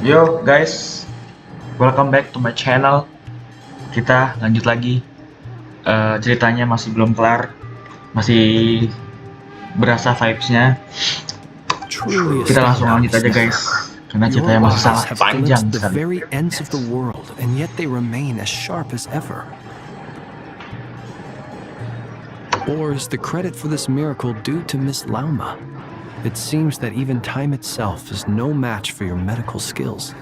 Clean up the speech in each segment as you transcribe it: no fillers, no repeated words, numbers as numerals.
Yo guys, welcome back to my channel. Kita lanjut lagi. Ceritanya masih belum kelar, masih berasa vibes-nya. Kita langsung lanjut aja guys, karena ceritanya masih sangat panjang sekali. Very ends of the world, and yet they remain as sharp as ever. Or is the credit for this miracle due to Miss Lauma? It seems that even time itself is no match for your medical skills.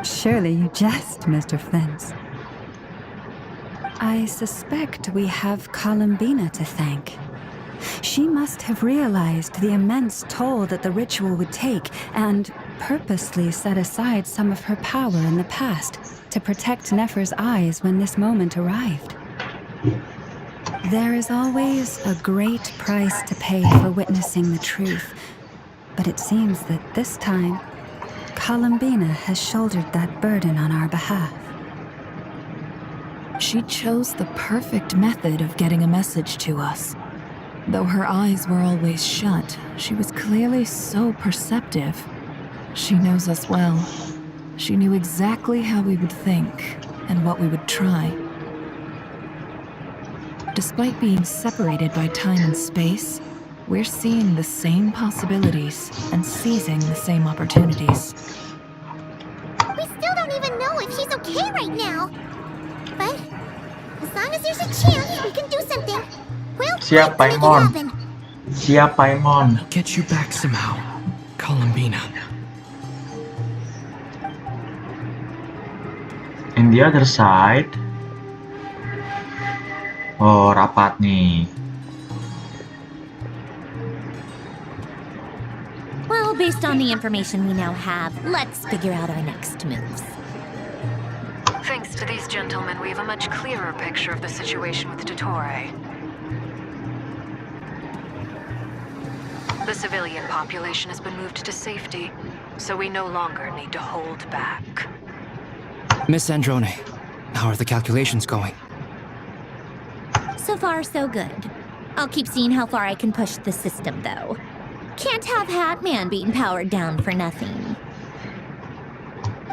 Surely you jest, Mr. Flint. I suspect we have Columbina to thank. She must have realized the immense toll that the ritual would take and purposely set aside some of her power in the past to protect Nefer's eyes when this moment arrived. There is always a great price to pay for witnessing the truth, but it seems that this time, Columbina has shouldered that burden on our behalf. She chose the perfect method of getting a message to us. Though her eyes were always shut, she was clearly so perceptive. She knows us well. She knew exactly how we would think and what we would try. Despite being separated by time and space, we're seeing the same possibilities and seizing the same opportunities. We still don't even know if she's okay right now. But as long as there's a chance we can do something, we'll Siap, fight to make it Paimon. happen. Siap, Paimon. Get you back somehow, Columbina. In the other side. Oh, rapat nih. Well, based on the information we now have, let's figure out our next moves. Thanks to these gentlemen, we have a much clearer picture of the situation with Dottore. The civilian population has been moved to safety, so we no longer need to hold back. Miss Androne, how are the calculations going? So far, so good. I'll keep seeing how far I can push the system, though. Can't have Hatman being powered down for nothing.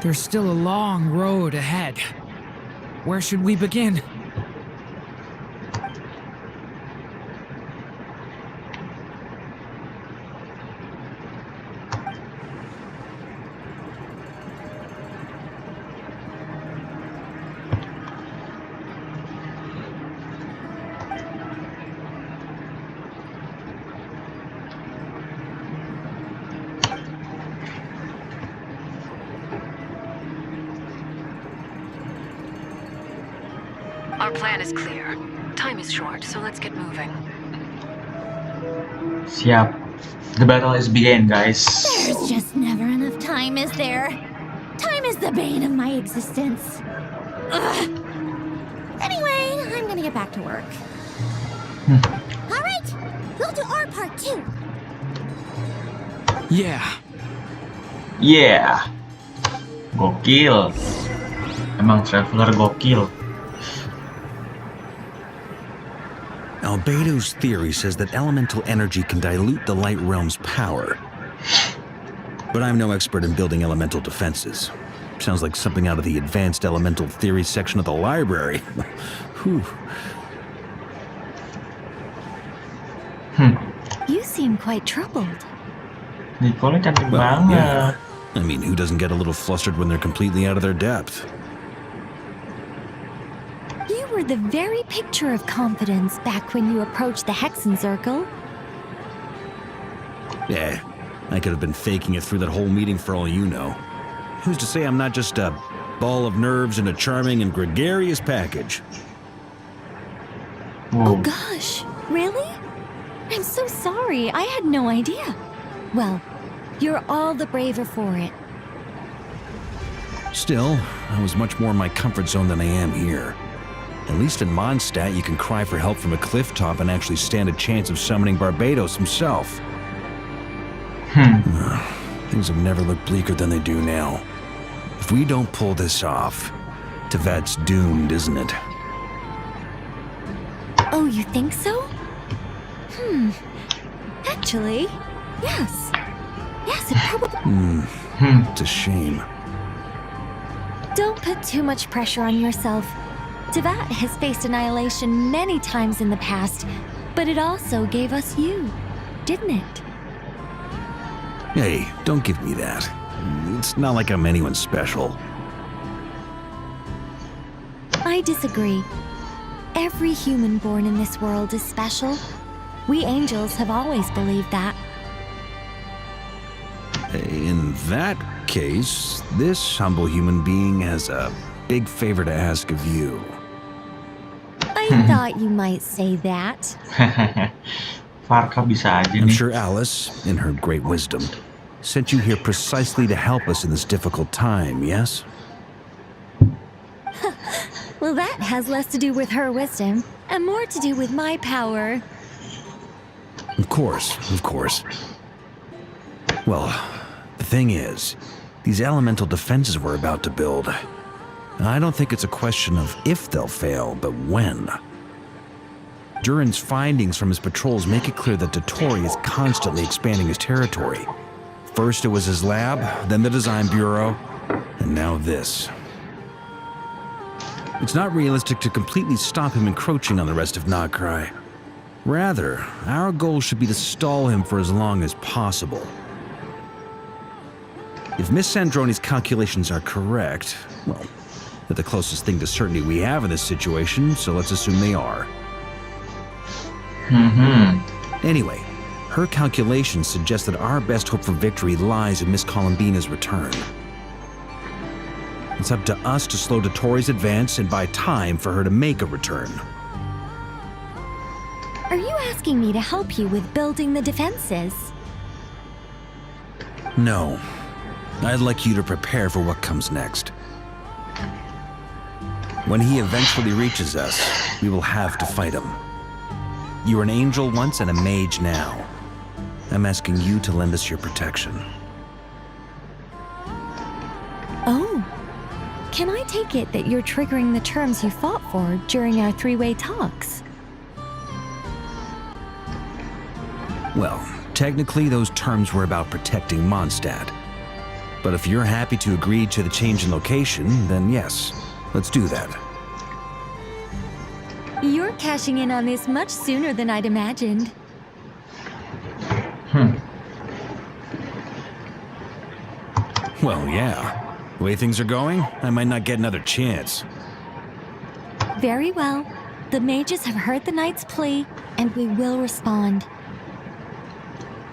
There's still a long road ahead. Where should we begin? Our plan is clear. Time is short, so let's get moving. Siap. The battle is begin, guys. There's just never enough time, is there? Time is the bane of my existence. Ugh. Anyway, I'm gonna get back to work. All right, we'll do our part too. Yeah. Yeah. Gokil. Emang Traveler gokil. Albedo's theory says that elemental energy can dilute the light realm's power. But I'm no expert in building elemental defenses. Sounds like something out of the advanced elemental theory section of the library. Whew. You seem quite troubled. Nicole cantik Well, banget. yeah. I mean, who doesn't get a little flustered when they're completely out of their depth? You were the very picture of confidence back when you approached the Hexen Circle. Yeah, I could have been faking it through that whole meeting for all you know. Who's to say I'm not just a ball of nerves in a charming and gregarious package? Oh gosh, really? I'm so sorry, I had no idea. Well, you're all the braver for it. Still, I was much more in my comfort zone than I am here. At least in Mondstadt, you can cry for help from a cliff top and actually stand a chance of summoning Barbados himself. Things have never looked bleaker than they do now. If we don't pull this off, Tevat's doomed, isn't it? Oh, you think so? Actually, yes. Yes, it probably... It's a shame. Don't put too much pressure on yourself. Devat has faced annihilation many times in the past, but it also gave us you, didn't it? Hey, don't give me that. It's not like I'm anyone special. I disagree. Every human born in this world is special. We angels have always believed that. In that case, this humble human being has a big favor to ask of you. I thought you might say that. Farka bisa aja I'm nih. sure Alice, in her great wisdom, sent you here precisely to help us in this difficult time, yes? Well, that has less to do with her wisdom and more to do with my power. Of course, of course. Well, the thing is, these elemental defenses we're about to build, I don't think it's a question of if they'll fail, but when. Durin's findings from his patrols make it clear that Dottore is constantly expanding his territory. First it was his lab, then the design bureau, and now this. It's not realistic to completely stop him encroaching on the rest of Nagrai. Rather, our goal should be to stall him for as long as possible. If Miss Sandroni's calculations are correct, well, they're the closest thing to certainty we have in this situation, so let's assume they are. Anyway, her calculations suggest that our best hope for victory lies in Miss Columbina's return. It's up to us to slow Dottore's advance and buy time for her to make a return. Are you asking me to help you with building the defenses? No. I'd like you to prepare for what comes next. When he eventually reaches us, we will have to fight him. You were an angel once and a mage now. I'm asking you to lend us your protection. Oh. Can I take it that you're triggering the terms you fought for during our three-way talks? Well, technically those terms were about protecting Mondstadt. But if you're happy to agree to the change in location, then yes, let's do that. You're cashing in on this much sooner than I'd imagined. Well, yeah. The way things are going, I might not get another chance. Very well. The mages have heard the knight's plea, and we will respond.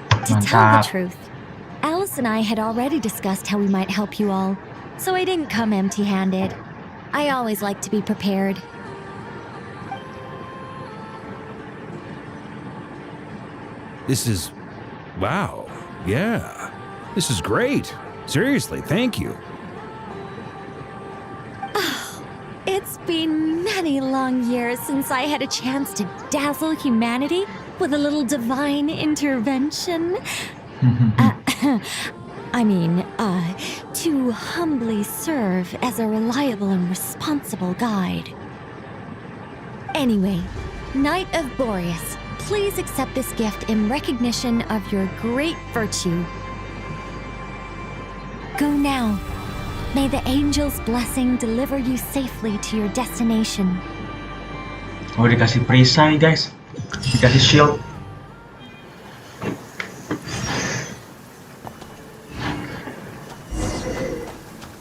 To tell the truth, Alice and I had already discussed how we might help you all, so I didn't come empty-handed. I always like to be prepared. This is... wow. Yeah. This is great. Seriously, thank you. It's been many long years since I had a chance to dazzle humanity with a little divine intervention. To humbly serve as a reliable and responsible guide. Anyway, Knight of Boreas, please accept this gift in recognition of your great virtue. Go now. May the angel's blessing deliver you safely to your destination. Oh, dikasih perisai guys, dikasih shield.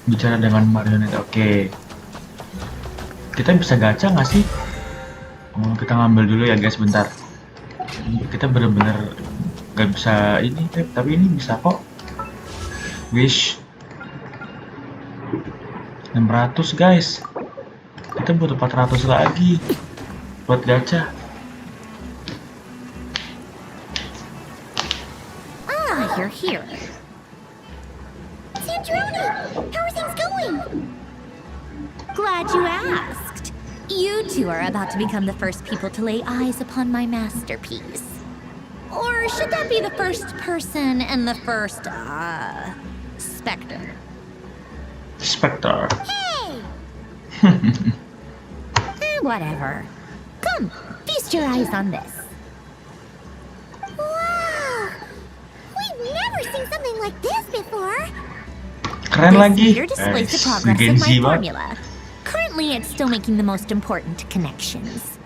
Bicara dengan marionette, oke. Kita bisa gacha nggak sih? Oh, kita ngambil dulu ya guys, bentar. Kita bener-bener nggak bisa ini, tapi ini bisa kok. Wish 600 guys. Kita butuh 400 lagi buat gacha. Ah, you're here. Sandroni, how are things going? Glad you asked. You two are about to become the first people to lay eyes upon my masterpiece. Or should that be the first person and the first, specter? Spectre. Hey! Whatever. Come, feast your eyes on this. anything like this before. Keren This lagi. meter displays the progress of Gen Z my banget. formula. Currently, it's still making the most important connections.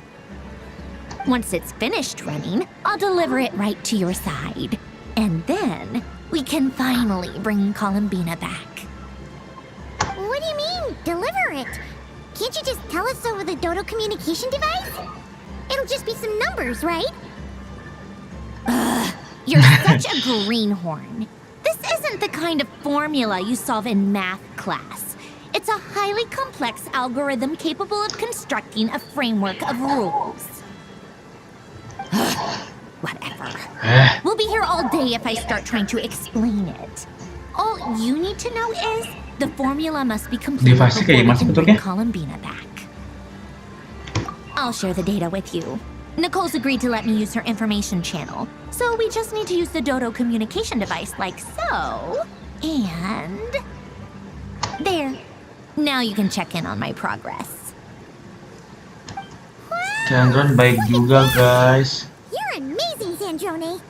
Once it's finished running, I'll deliver it right to your side. And then, we can finally bring Columbina back. What do you mean, deliver it? Can't you just tell us over the Dodo communication device? It'll just be some numbers, right? Ugh, you're such a greenhorn. This isn't the kind of formula you solve in math class. It's a highly complex algorithm capable of constructing a framework of rules. Whatever. We'll be here all day if I start trying to explain it. All you need to know is the formula must be completed Device-nya before kayak we gimana can sih bring bentuknya? Columbina back. I'll share the data with you. Nicole's agreed to let me use her information channel, so we just need to use the Dodo communication device like so. And... there. Now you can check in on my progress. Chandron baik juga guys. You're amazing, Sandrone.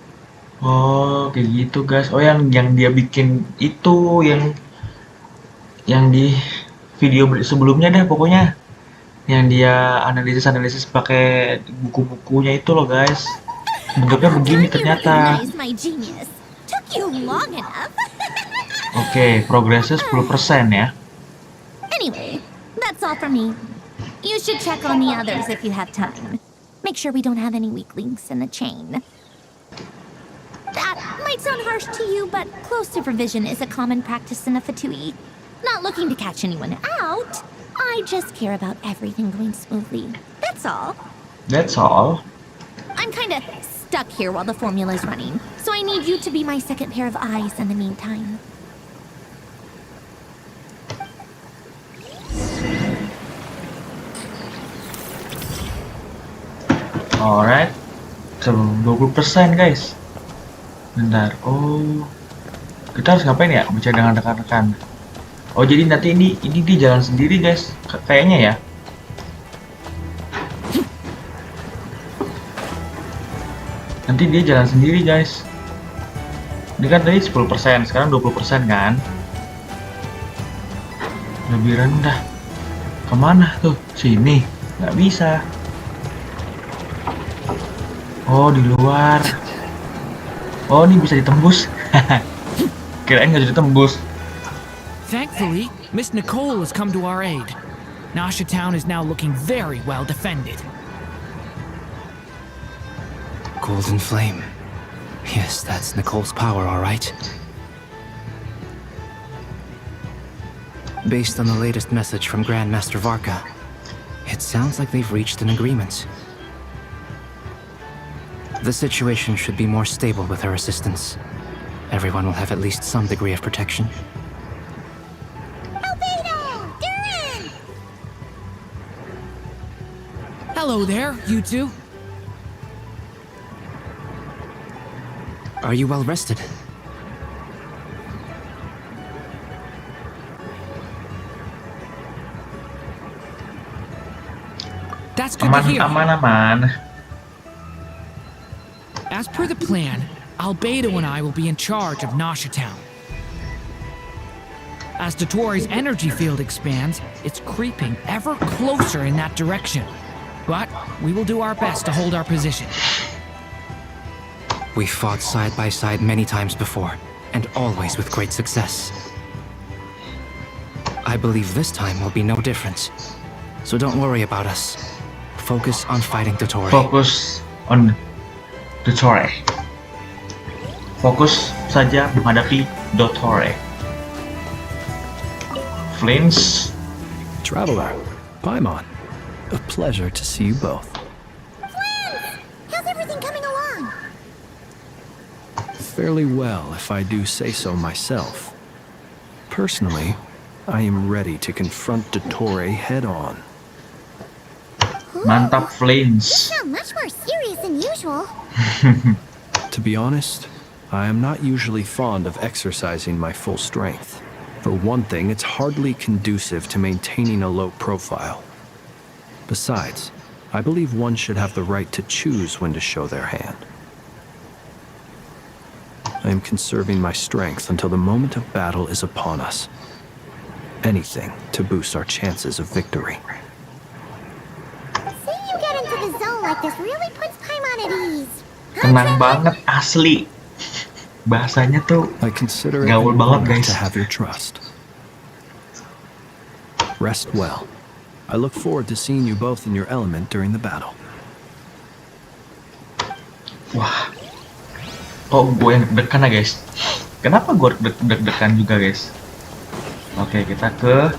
Oh kayak gitu guys. Oh yang dia bikin itu yang di video sebelumnya dah pokoknya. Yang dia analisis pakai buku-bukunya itu loh guys. Bentuknya begini ternyata. Oke, progresnya 10% ya. Anyway, that's all from me. You should check on the others if you have time. Make sure we don't have any weak links in the chain. That might sound harsh to you, but close supervision is a common practice in the Fatui. Not looking to catch anyone out. I just care about everything going smoothly. That's all. That's all. I'm kinda stuck here while the formula's running, so I need you to be my second pair of eyes in the meantime. Alright. 20% guys. Bentar. Oh. Kita harus ngapain ya? Bicara dengan rekan-rekan. Oh, jadi nanti ini dia jalan sendiri guys. Kayaknya ya. Nanti dia jalan sendiri guys. Ini kan tadi 10%, sekarang 20% kan. Lebih rendah. Kemana tuh? Sini. Nggak bisa. Oh, di luar. Oh, ini bisa ditembus. Kirain nggak bisa ditembus. Thankfully, Miss Nicole has come to our aid. Nasha Town is now looking very well defended. Golden flame. Yes, that's Nicole's power, all right. Based on the latest message from Grandmaster Varka, it sounds like they've reached an agreement. The situation should be more stable with her assistance. Everyone will have at least some degree of protection. Hello there, you two. Are you well rested? That's good to hear. Aman. As per the plan, Albedo and I will be in charge of Nasha Town. As Dotori's energy field expands, it's creeping ever closer in that direction. But we will do our best to hold our position. We fought side by side many times before, and always with great success. I believe this time will be no different. So don't worry about us. Focus on fighting Dotori. Fokus on Dotori. Fokus saja menghadapi Dotori. Flames. Traveler, Paimon, a pleasure to see you both. How's everything coming along? Fairly well, if I do say so myself. Personally, I am ready to confront Dotori head-on. Mantap, Flames. Sound much more serious than usual. To be honest, I am not usually fond of exercising my full strength. For one thing, it's hardly conducive to maintaining a low profile. Besides, I believe one should have the right to choose when to show their hand. I am conserving my strength until the moment of battle is upon us. Anything to boost our chances of victory. Seeing you get into the zone like this really puts Paimon at ease. Tenang banget, asli. Bahasanya tuh I consider it gaul an banget, honor guys. to have your trust. Rest well. I look forward to seeing you both in your element during the battle. Wah. Oh, gue yang deg-degan ya, guys. Kenapa gue deg-degan juga, guys? Oke, kita ke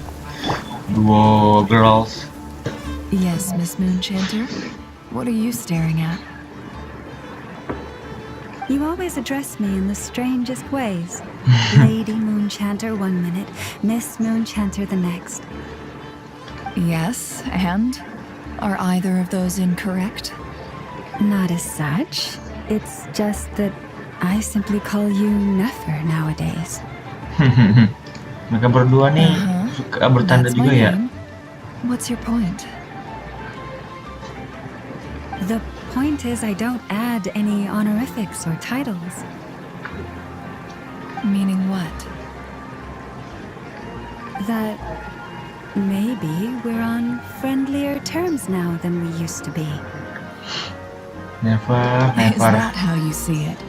duo girls. Yes, Miss Moonchanter? What are you staring at? You always address me in the strangest ways. Lady Moonchanter one minute, Miss Moonchanter the next. Yes, and? Are either of those incorrect? Not as such. It's just that I simply call you Nefer nowadays. Mereka berdua nih suka bertanda That's juga my ya. name. What's your point? The point is I don't add any honorifics or titles. Meaning what? That maybe we're on friendlier terms now than we used to be. Never. Is that how you see it?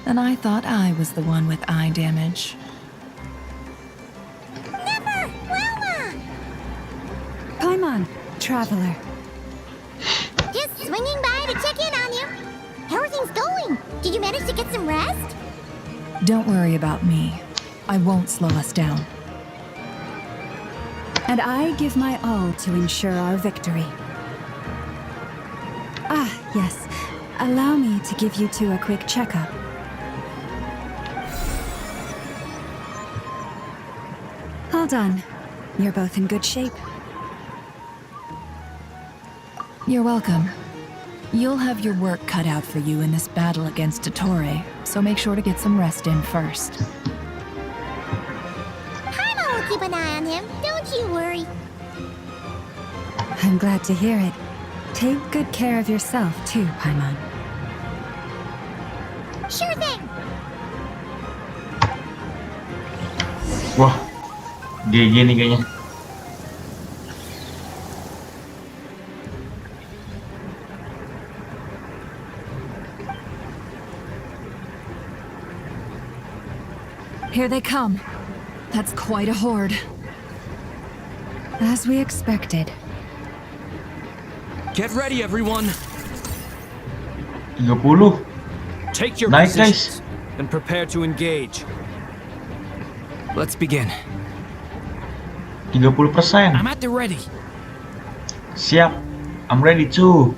And I thought I was the one with eye damage. Never! Wilma! Paimon, traveler. Just swinging by to check in on you. How are things going? Did you manage to get some rest? Don't worry about me. I won't slow us down. And I give my all to ensure our victory. Ah, yes. Allow me to give you two a quick checkup. All done. You're both in good shape. You're welcome. You'll have your work cut out for you in this battle against Dottore, so make sure to get some rest in first. Paimon will keep an eye on him. Don't you worry. I'm glad to hear it. Take good care of yourself too, Paimon. Sure thing. Wah, GG nih kayaknya. Here they come. That's quite a horde. As we expected. Get ready, everyone. 30. Take your Nice, positions and prepare to engage. Let's begin. 30%. I'm at the ready. Siap. I'm ready too.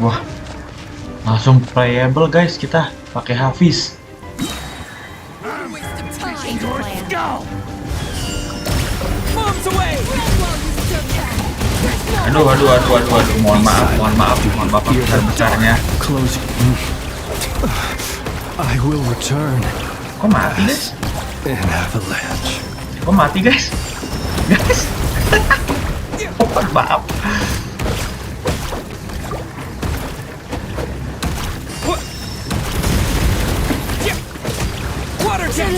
Wah. Langsung playable, guys, kita pakai habis. Moves away. Aduh. Mohon maaf besar-besarnya. Close. I will return. Kok mati, guys? An avalanche. Kok mati, guys? Guys. Mohon maaf. Water jet.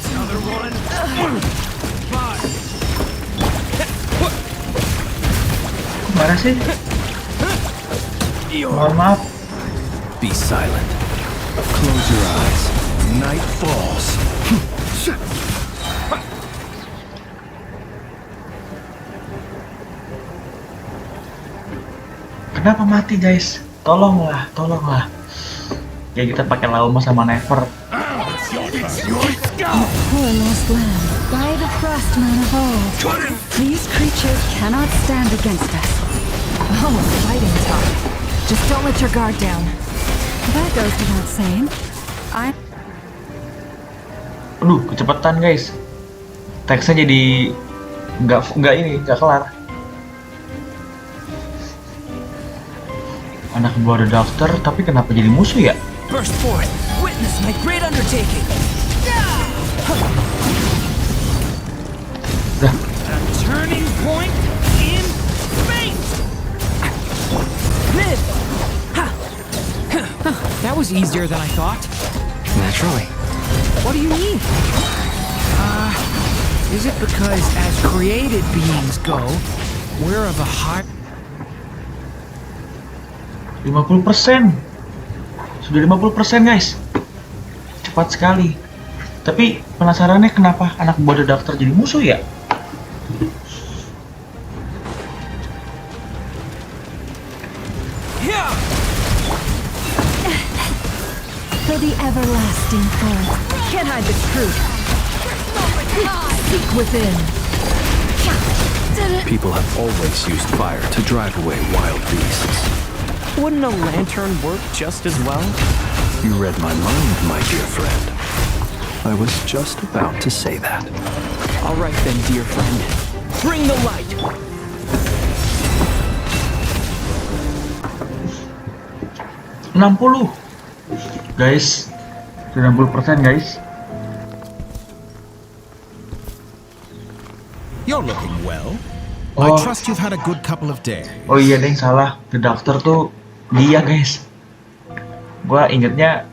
Another one. Mana sih? Mohon maaf. Be silent. Close your eyes. Night falls. Kenapa mati, guys? Tolonglah. Ya kita pakai Lauma sama Never. Poor lost land, by the Frostman of old. These creatures cannot stand against us. Oh, a fighting talk. Just don't let your guard down. That goes without saying. Aduh, kecepatan, guys. Teksnya jadi nggak kelar. Anak buah The Doctor, tapi kenapa jadi musuh ya? Burst forth. Witness my great undertaking. at a turning point in space! That was easier than I thought. Naturally. What do you mean? Is it because as created beings go, we're of a heart? 50%. Sudah 50% guys. Cepat sekali. Tapi penasarannya kenapa anak buah The Doctor jadi musuh ya? For the everlasting forest. Can't hide the truth. Seek within. People have always used fire to drive away wild beasts. Wouldn't a lantern work just as well? You read my mind, my dear friend. I was just about to say that. All right then, dear friend. Bring the light! Guys, 90% guys. You're looking well. Oh. I trust you've had a good couple of days. Oh iya deng, salah. The Doctor tuh dia guys. Gua ingetnya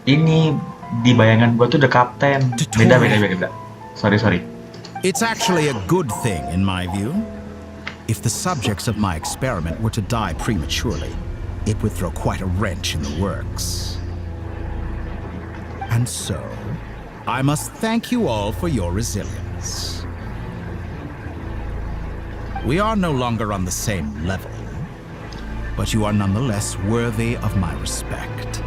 ini di bayangan gua tuh The Captain. Beda. Sorry. It's actually a good thing in my view. If the subjects of my experiment were to die prematurely, it would throw quite a wrench in the works. And so, I must thank you all for your resilience. We are no longer on the same level, but you are nonetheless worthy of my respect.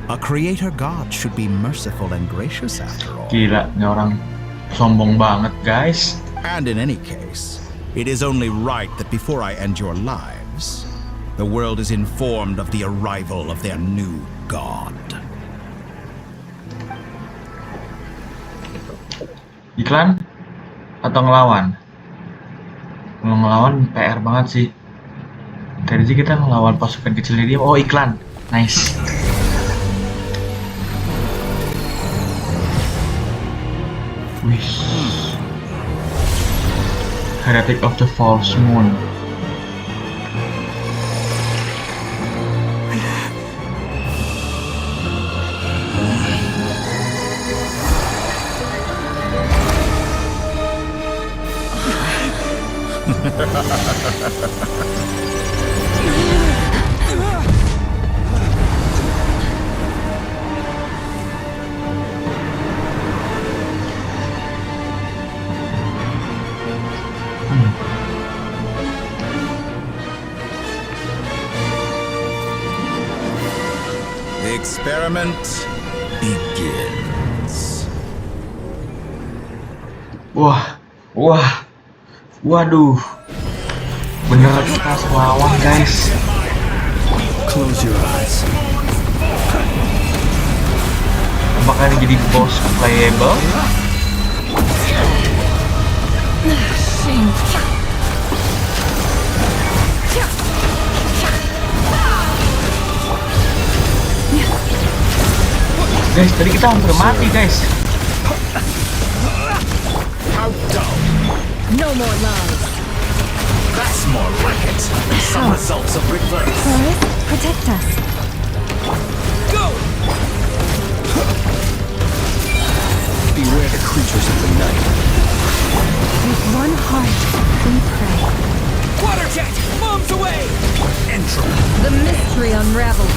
A creator god should be merciful and gracious after all. Gila, ini orang sombong banget guys. And in any case, it is only right that before I end your lives, the world is informed of the arrival of their new god. Iklan atau ngelawan? Kalau ngelawan PR banget sih. Tadi sih kita ngelawan pasukan kecilnya dia. Oh, iklan. Nice. Wih. Heretic of the False Moon. The experiment begins. Waduh. Beneran kita lawan guys. Close your eyes. Apakah ini jadi boss playable? Guys, tadi kita hampir mati guys. No more lies. That's more racket. Some results of reverse. Forest, protect us. Go! Beware the creatures of the night. With one heart, we pray. Water jet! Bombs away! Intro. The mystery unravels.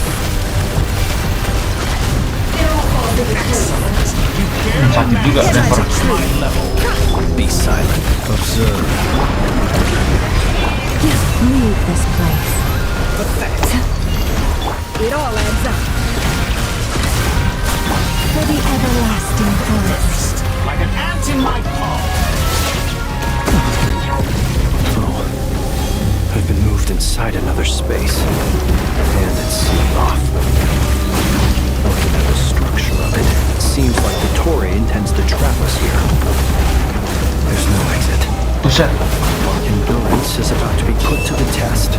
Sakit juga lever. My level. Be silent. Observe. Leave this place. It all adds up. For the everlasting forest. Like an ant in my paw. Oh. I've been moved inside another space. And it's sealed off. Looking at the structure of it, it seems like the Tory intends to trap us here. There's no exit. Buset. Our endurance is about to be put to the test.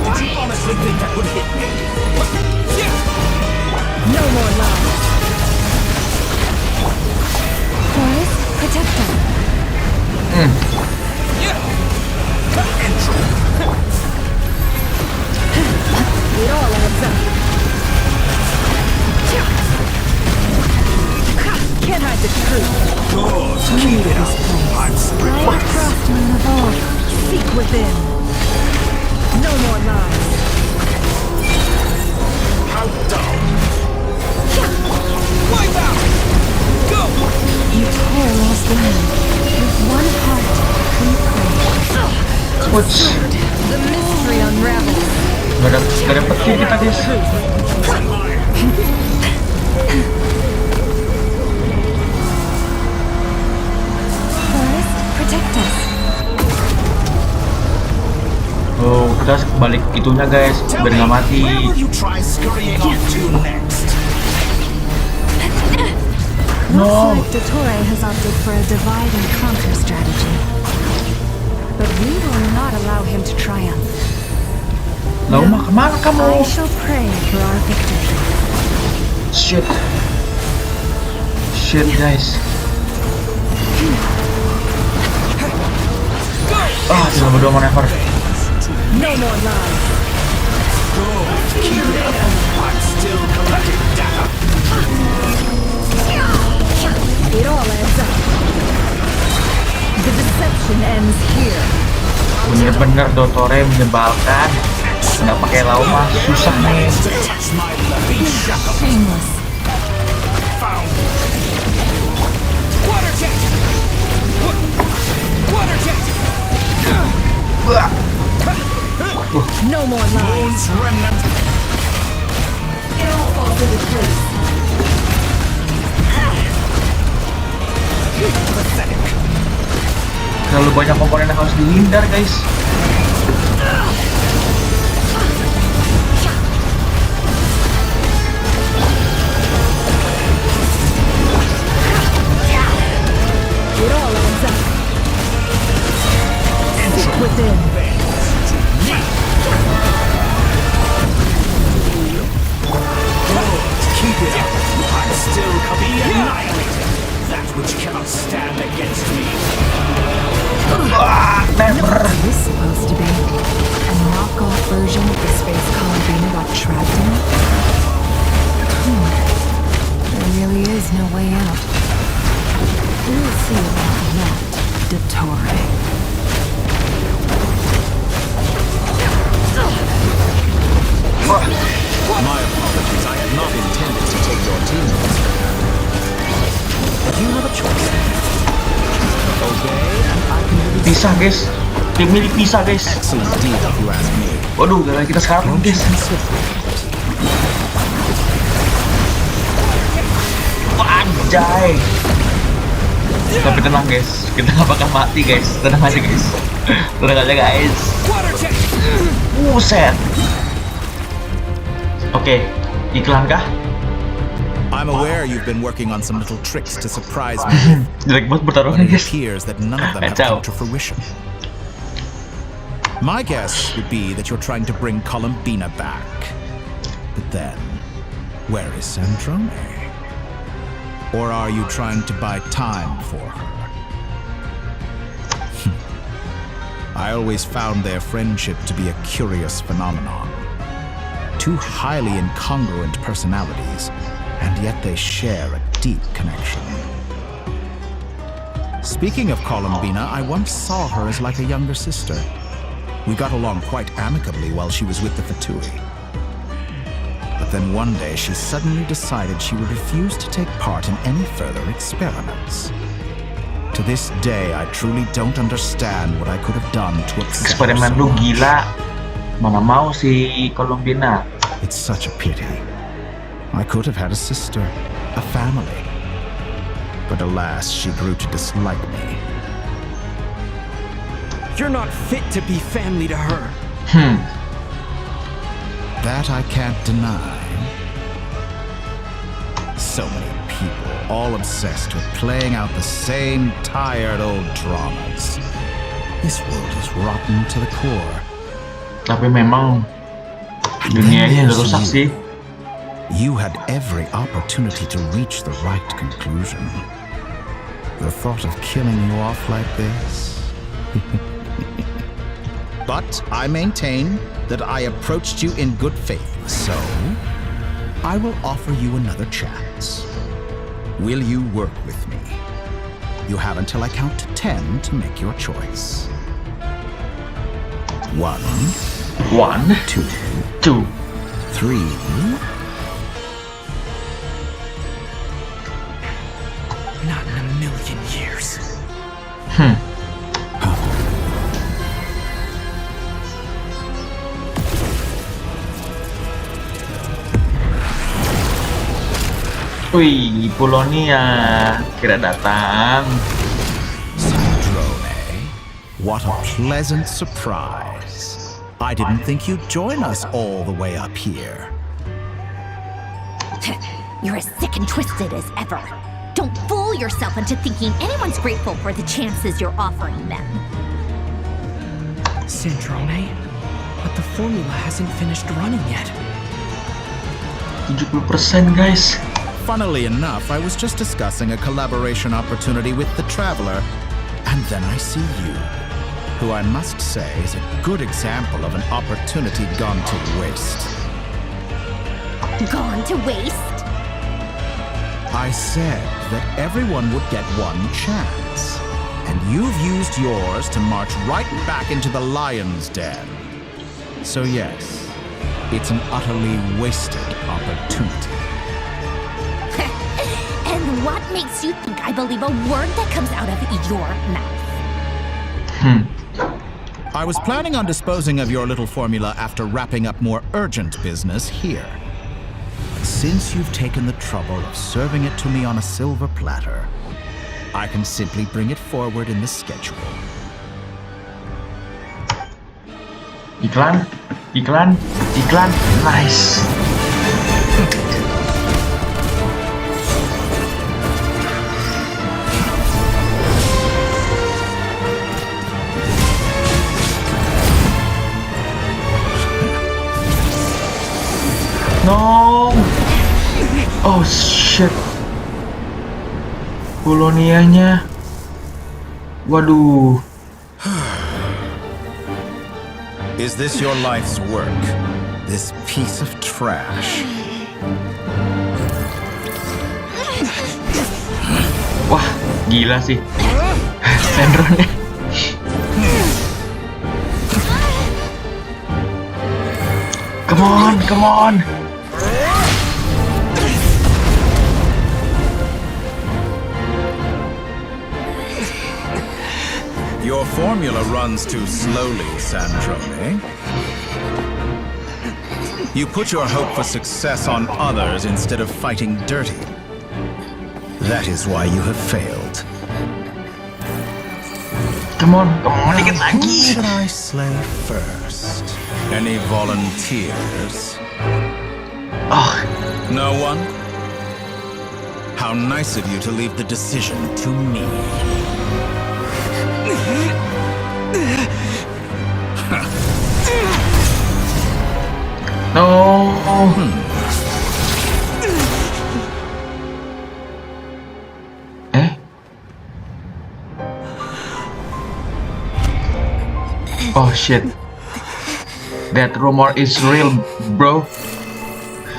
Did you honestly think that would hit me? No more lies. Forest, protect us. the truth. Leave this place. Light craftsman of all. Seek within. No more lies. Countdown. Wipe out! Go! You tore lost land. With one heart, we pray. What's The mystery unravels. gak dapet kill kita guys. Forest, protect us. Oh, kita harus balik itunya guys, biar nggak mati. Where will you try scurrying off to next? No. Looks like Dottore has opted for a divide and conquer strategy. But we will not allow him to triumph. Lalu mah kemana I kamu? shall pray for our victory. Shit. Shit guys. Ah, tidak berdua maneuver. No more lies. Keep it up. I'm still collecting data. It all adds up. The deception ends here. Bener-bener Dottore menyebalkan. Nggak pakai lau mah susah nih. Touch my lucky shackle. Shameless. Found. Water jet! Water jet! Wah. No more lies. Bones remnant. It all falls into place. Pathetic. Terlalu banyak komponen yang harus dihindar guys. It all ends up. Seek within. Keep it up. I'm still be annihilated. That which cannot stand against me. Never. Is this supposed to be? A knockoff version of the space Columbina got trapped in? There really is no way out. We'll see about that, Dottore. My apologies, I had not intended to take your team. But you have a choice. Obey and I can release. Pisah guys. Tim ini pisah guys. Excellent deal if you ask me. Waduh, gara kita sekarang guys. Anjay. Tapi tenang guys, kita nggak bakal mati guys. Tenang aja guys. Tenang aja guys. Buset. Oke, iklan kah? I'm aware you've been working on some little tricks to surprise me, Jelek banget but bertarungnya it guys. appears that none of them have Kacau. come to fruition. My guess would be that you're trying to bring Columbina back. But then, where is Sandrone? Or are you trying to buy time for her? I always found their friendship to be a curious phenomenon. Two highly incongruent personalities, and yet they share a deep connection. Speaking of Columbina, I once saw her as like a younger sister. We got along quite amicably while she was with the Fatui. But then one day she suddenly decided she would refuse to take part in any further experiments. To this day, I truly don't understand what I could have done to upset her Eksperimen so lu much. gila. Mana mau si Columbina. It's such a pity. I could have had a sister, a family. But alas, she grew to dislike me. You're not fit to be family to her. That I can't deny. So many people, all obsessed with playing out the same tired old dramas. This world is rotten to the core. Tapi memang dunia ini udah rusak sih. You had every opportunity to reach the right conclusion. The thought of killing you off like this? But I maintain that I approached you in good faith, so I will offer you another chance. Will you work with me? You have until I count to 10 to make your choice. 1, 1, 2, 2, 3, Not in a million years. Wih, Polonia kira datang. Sandrone, what a pleasant surprise. I didn't think you'd join us all the way up here. You're as sick and twisted as ever. Don't fool yourself into thinking anyone's grateful for the chances you're offering them. Syndrome? But the formula hasn't finished running yet. 70% guys. Funnily enough, I was just discussing a collaboration opportunity with the Traveler, and then I see you, who I must say is a good example of an opportunity gone to waste. Gone to waste? I said that everyone would get one chance, and you've used yours to march right back into the lion's den. So yes, it's an utterly wasted opportunity. And what makes you think I believe a word that comes out of your mouth? I was planning on disposing of your little formula after wrapping up more urgent business here. Since you've taken the trouble of serving it to me on a silver platter, I can simply bring it forward in the schedule. Iklan, iklan, iklan. Nice. No. Oh shit. Polonianya. Waduh. Is this your life's work? This piece of trash? Wah, gila sih. Sandronnya. Come on, come on. Your formula runs too slowly, Sandrone. You put your hope for success on others instead of fighting dirty. That is why you have failed. Come on, dikit Who lagi. should I slay first? Any volunteers? Oh, No one? How nice of you to leave the decision to me. no. Oh shit. That rumor is real, bro.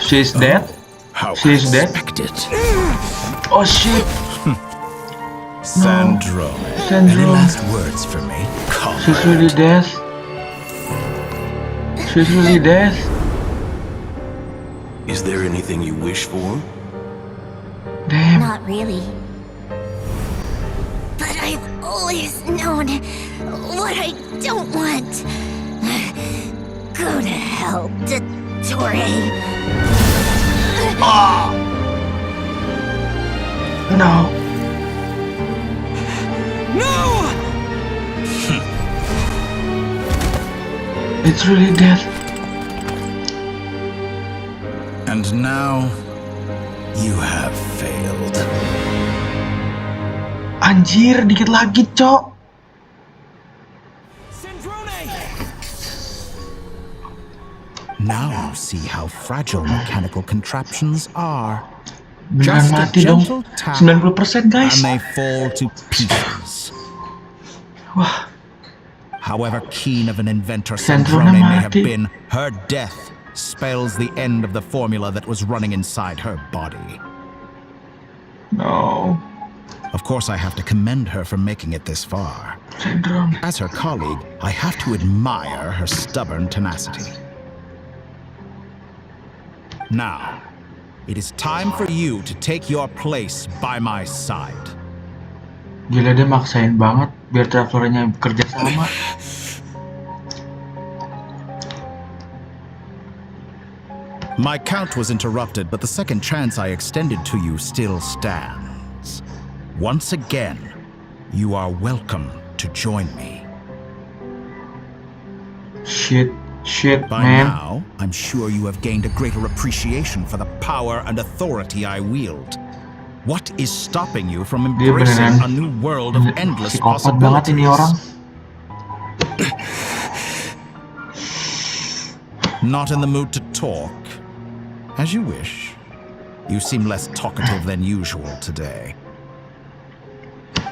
She's dead? How She's dead? unexpected. Oh shit. Sandro. Sandro. Any last words for me? She's really dead. She's really dead. Is there anything you wish for? Damn. Not really. But I've always known what I don't want. Go to hell, Dottore. Oh. No. No! It's really dead. And now, you have failed. Anjir, dikit lagi, cok. Now you see how fragile mechanical contraptions are. Beneran Just a mati dong. gentle tap 90% guys. and they fall to pieces. Wah, However keen of an inventor Sandrone Sandrone may have mati. been, her death spells the end of the formula that was running inside her body. No. Of course, I have to commend her for making it this far. Syndrome. As her colleague, I have to admire her stubborn tenacity. Now, it is time for you to take your place by my side. Gila, dia maksain banget biar travelernya bekerja sama. My count was interrupted, but the second chance I extended to you still stands. Once again, you are welcome to join me. Shit, By man. now, I'm sure you have gained a greater appreciation for the power and authority I wield. What is stopping you from Dia embracing beneran a new world of endless psikopat banget ini orang. Not in the mood to talk? As you wish. You seem less talkative than usual today.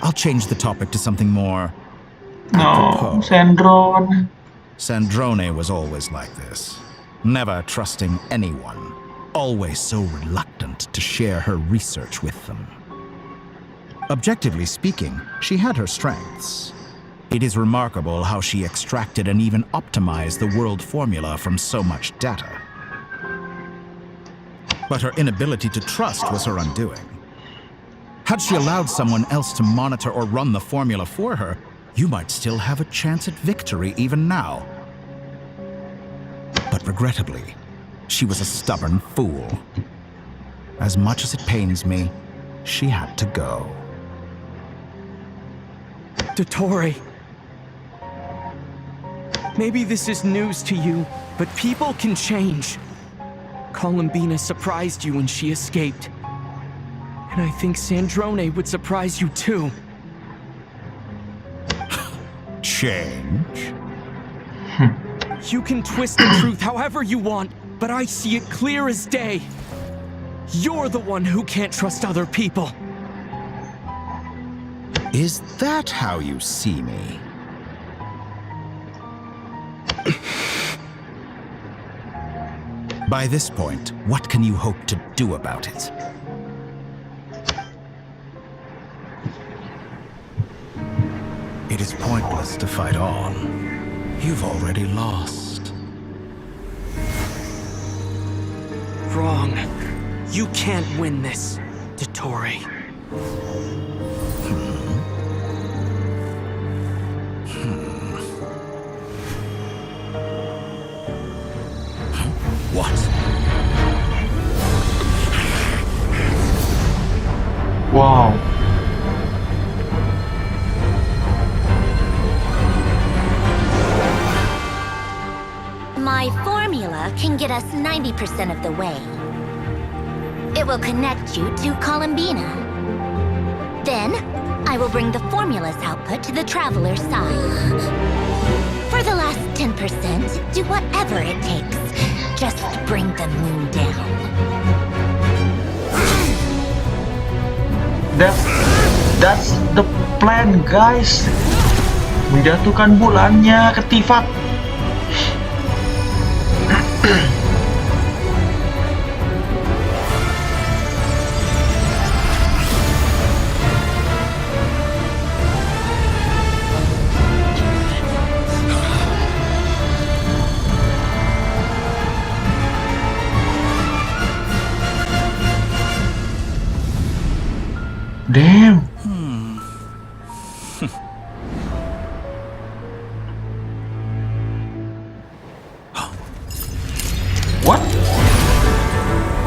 I'll change the topic to something more No, apropos. Sandron. Sandrone was always like this. Never trusting anyone. Always so reluctant to share her research with them. Objectively speaking, she had her strengths. It is remarkable how she extracted and even optimized the world formula from so much data. But her inability to trust was her undoing. Had she allowed someone else to monitor or run the formula for her, you might still have a chance at victory even now. But regrettably, she was a stubborn fool. As much as it pains me, she had to go. Dottore. Maybe this is news to you, but people can change. Columbina surprised you when she escaped. And I think Sandrone would surprise you too. Change? You can twist the truth however you want, but I see it clear as day. You're the one who can't trust other people. Is that how you see me? By this point, what can you hope to do about it? It is pointless to fight on. You've already lost. Wrong. You can't win this, Dottore. What? Wow. My formula can get us 90% of the way. It will connect you to Columbina. Then, I will bring the formula's output to the Traveler's side. For the last 10%, do whatever it takes. Just bring the moon down. That's the plan, guys. Menjatuhkan bulannya ke Tifat. Damn. What?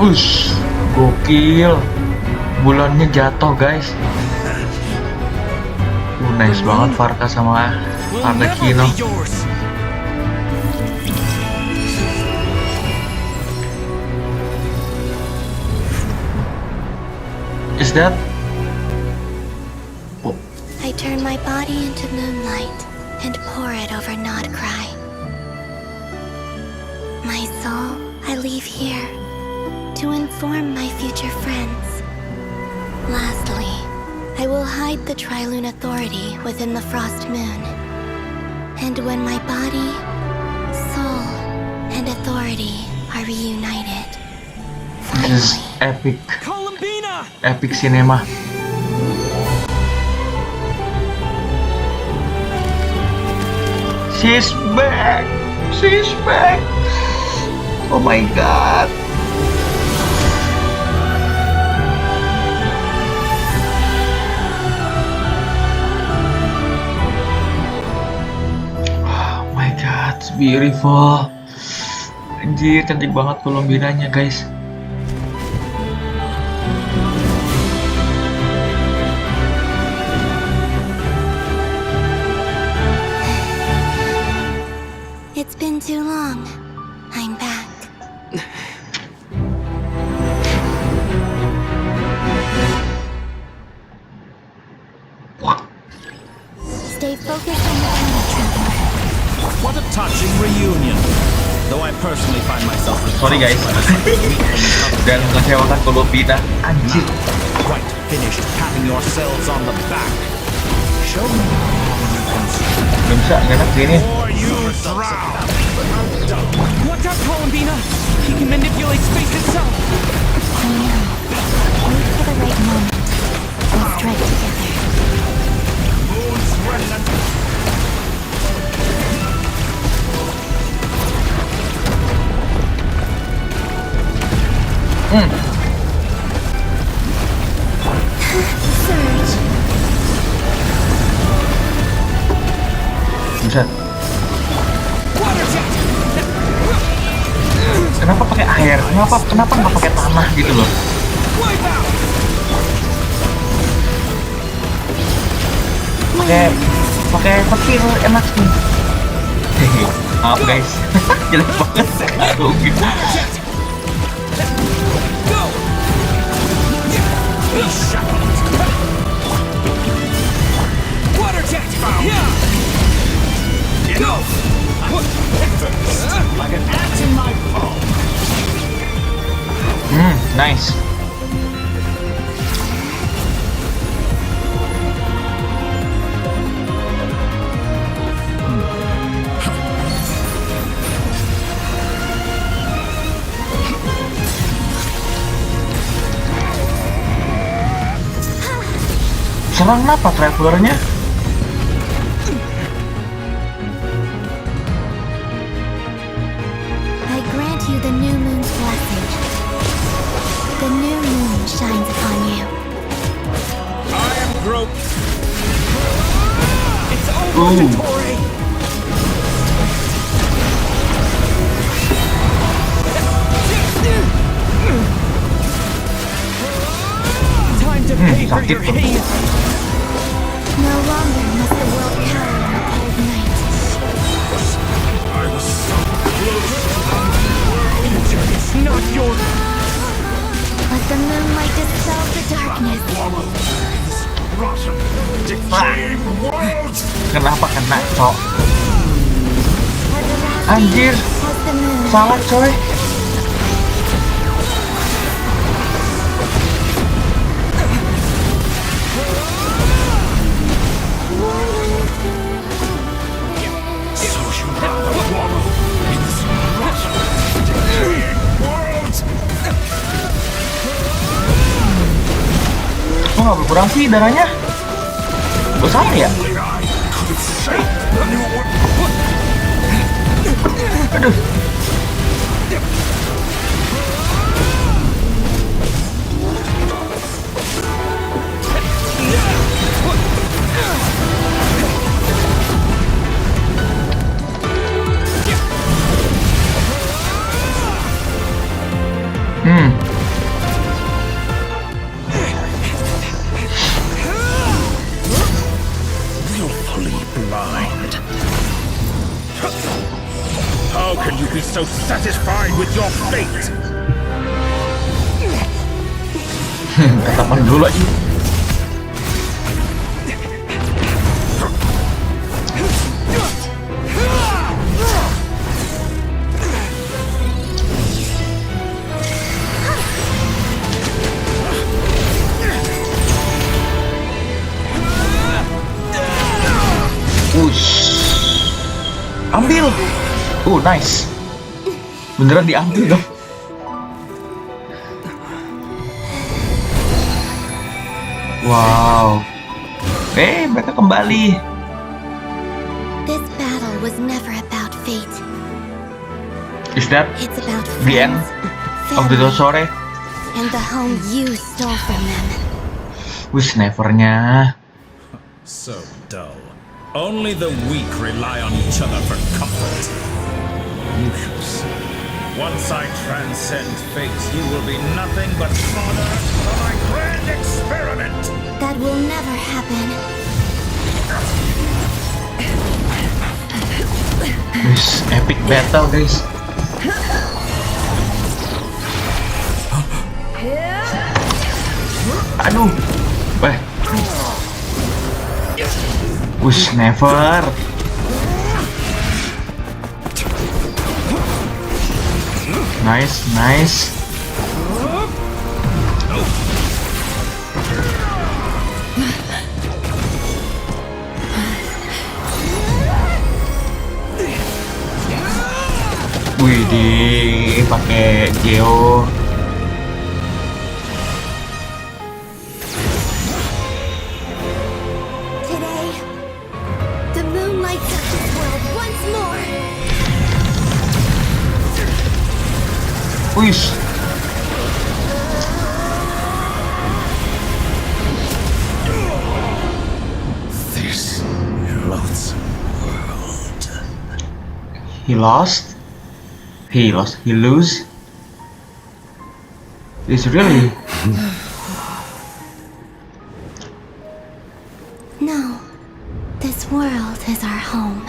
Ush, gokil. Bulannya jatuh, guys. Nice banget Farka sama Arlecchino. Is that? I turn my body into moonlight and pour it over Nodcry. My soul I leave here to inform my future friends. Lastly, I will hide the Trilune Authority within the Frost Moon. And when my body, soul, and authority are reunited, This is finally, epic. Columbina! Epic cinema. She's back. She's back. Oh my god. Oh my god, it's beautiful. Anjir, cantik banget Columbinanya, guys. It's been too long. I'm back. Stay focused on the planet, traveler. What a touching reunion. Though I personally find myself Sorry guys. Dan mengecewakan Columbina. Anjir. Quite finished patting yourselves on the back. Show me how Belum bisa, nggak enak gini. you drown. Watch out, Columbina! He can manipulate space itself! I know. Wait for the right moment. We'll strike together. Moon's remnant. Surge. Bisa. Kenapa pakai air? Kenapa nggak pakai tanah gitu loh? Pakai petir enak nih. Hehe, maaf guys. Jelek banget. Aduh gitu. Like an ant in my palm. Nice. Serang apa travelernya? I grant you the new moon's blessing. The new moon shines upon you. I am Groot. It's over, Vittori! Time to pay for your hate! No longer must the world cower in the cold night. I was so close. It's not your... Let the moonlight dispel the darkness. Rotten, decaying world. Kenapa kena, cok? As the last Anjir, as the moon. salah coy. So you rather wallow in this rotten, decaying world. Kok nggak berkurang sih darahnya? Gue salah ya? Only I could shape the new world. Aduh. Willfully blind. How can you be so satisfied with your fate? Tatapan dulu aja. Ambil. Nice. Beneran diambil dong. Wow. Mereka kembali. This battle was never about fate. Is that It's about the end friends, of the family, Dosore? and the home you stole from them. Wis nevernya. So dull. Only the weak rely on each other for comfort. You shall see. Once I transcend fate, you will be nothing but fodder for my grand experiment. That will never happen. Wis epic battle, guys. Aduh. Wis never. Nice. Widih, pakai Geo. Today, the moon lights up this world once more. Wis. This loathsome world. He lost. He lose. It's really. No, this world is our home.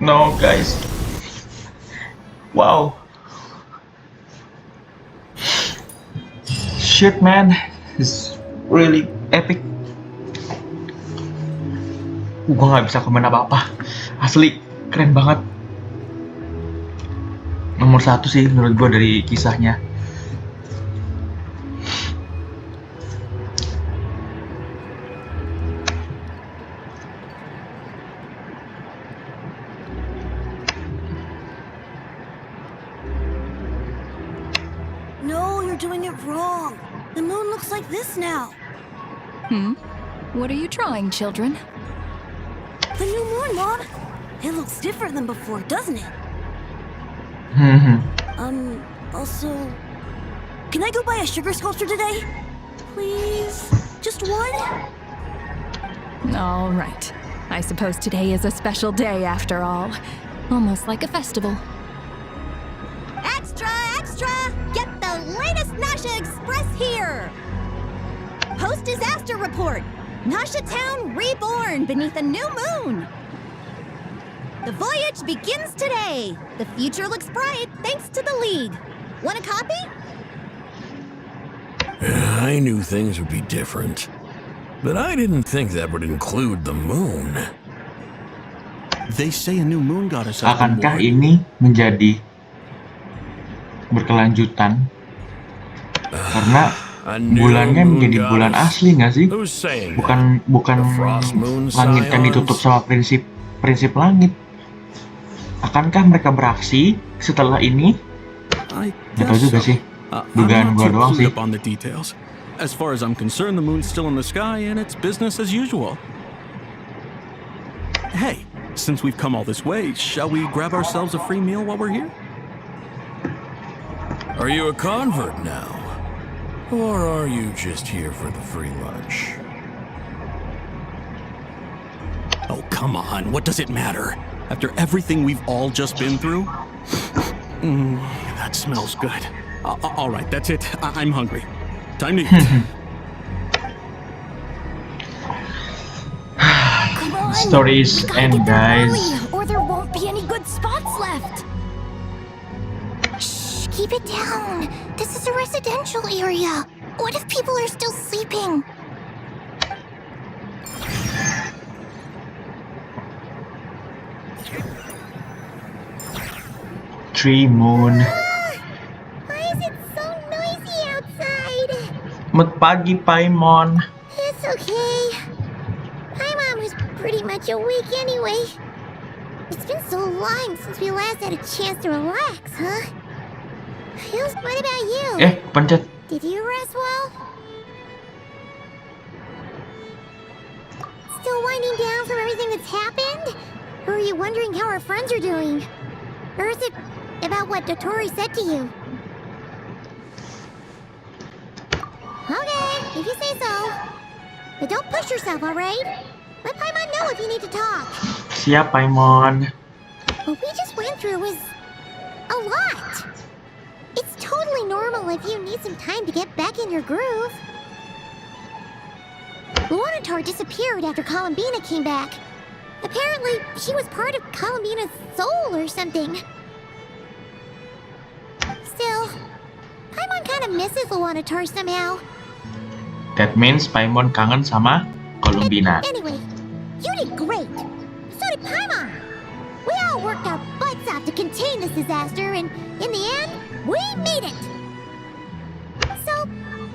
No, guys. Wow. Shit, man. It's really epic. Gua nggak bisa komen apa-apa. Asli, keren banget. Nomor 1 sih menurut gua dari kisahnya. No, you're doing it wrong. The moon looks like this now. What are you trying, children? The new moon, Mom. It looks different than before, doesn't it? Also, can I go buy a sugar sculpture today? Please? Just one? All right. I suppose today is a special day after all. Almost like a festival. Extra, extra! Get the latest Nasha Express here! Post-disaster report! Nasha Town reborn beneath a new moon! The voyage begins today! The future looks bright thanks to the League. Want a copy? I knew things would be different, but I didn't think that would include the moon. They say a new moon goddess has been Akankah born. ini menjadi berkelanjutan? Karena bulannya menjadi bulan asli nggak sih? Bukan langit yang ditutup sama prinsip langit. Akankah mereka beraksi setelah ini? Nggak tahu juga sih. Dugaan gua doang sih. On the details. As far as I'm concerned, the moon's still in the sky and it's business as usual. Hey, since we've come all this way, shall we grab ourselves a free meal while we're here? Are you a convert now? Or are you just here for the free lunch? Oh, come on. What does it matter? After everything we've all just been through? That smells good. All right, that's it. I'm hungry. Time to eat. Come on! Stories We gotta end, get there guys. early, or there won't be any good spots left! Shh, keep it down. This is a residential area. What if people are still sleeping? Tree Moon. Why is it so noisy outside? Selamat pagi, Paimon. It's okay. Paimon was pretty much awake anyway. It's been so long since we last had a chance to relax, huh? What about you? Pencet. Did you rest well? Still winding down from everything that's happened? Or are you wondering how our friends are doing? Or is it about what Dotori said to you? Okay, if you say so. But don't push yourself, alright? Let Paimon know if you need to talk. Siap, Paimon. What we just went through was a lot. It's totally normal if you need some time to get back in your groove. Luanatar disappeared after Columbina came back. Apparently, she was part of Columbina's soul or something. Still, Paimon kind of misses Luanatar somehow. That means Paimon kangen sama Columbina. Anyway, you did great. So did Paimon. We all worked our butts off to contain this disaster, and in the end, we made it. So,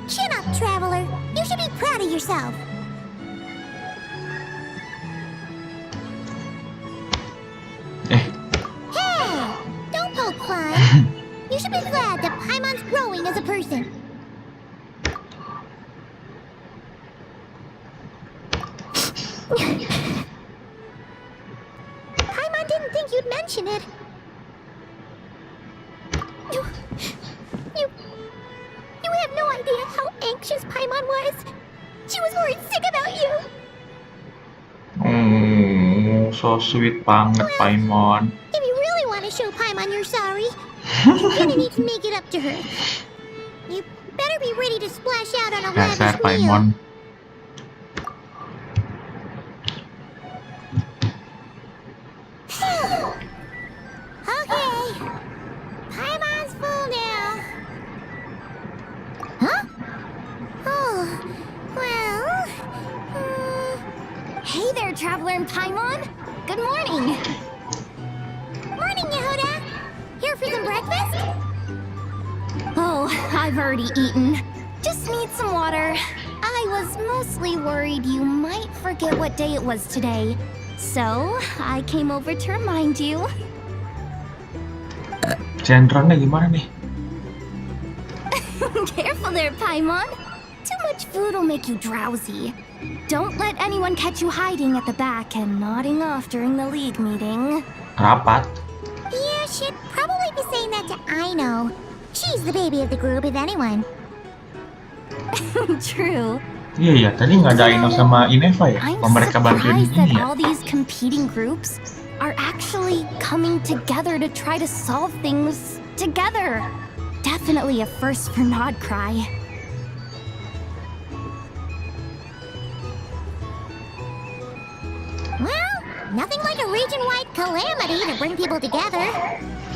chin up, Traveler. You should be proud of yourself. Hey, don't poke fun. You should be glad that Paimon's growing as a person. Paimon didn't think you'd mention it. You have no idea how anxious Paimon was. She was worried sick about you. Oh, so sweet banget, Paimon. If you really want to show Paimon you're sorry, you're gonna need to make it up to her. You better be ready to splash out on a Dasar lavish meal. Paimon. Okay. Paimon's full now. Huh? Oh, well... Hey there, Traveler and Paimon. Good morning. Morning, Yehuda. Here for some breakfast? Oh, I've already eaten. Just need some water. I was mostly worried you might forget what day it was today. So, I came over to remind you. Cendronnya gimana nih? Careful there, Paimon. Too much food will make you drowsy. Don't let anyone catch you hiding at the back and nodding off during the league meeting. Rapat. Yeah, she'd probably be saying that to Aino. She's the baby of the group, if anyone. True. Iya, tadi nggak ada Aino sama Ineva ya? Kalau mereka bantuin Surprised that ini ya? all these competing groups are actually coming together to try to solve things together. Definitely a first for Nod Cry. Well, nothing like a region-wide calamity to bring people together.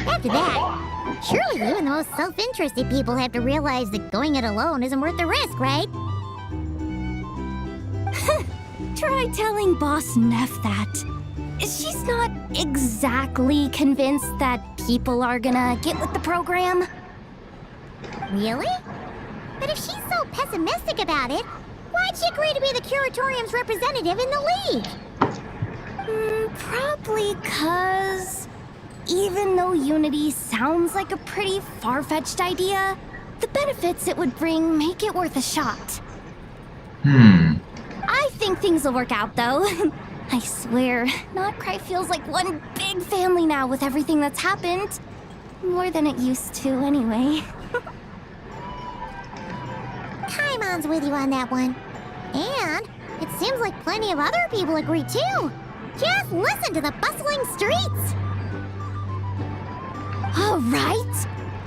After that, surely even the most self-interested people have to realize that going it alone isn't worth the risk, right? Try telling Boss Neff that. She's not exactly convinced that people are gonna get with the program. Really? But if she's so pessimistic about it, why'd she agree to be the Curatorium's representative in the league? Probably 'cause even though unity sounds like a pretty far-fetched idea, the benefits it would bring make it worth a shot. I think things will work out, though. I swear, Not Cry feels like one big family now with everything that's happened. More than it used to, anyway. Paimon's with you on that one. And it seems like plenty of other people agree, too. Just listen to the bustling streets! All right.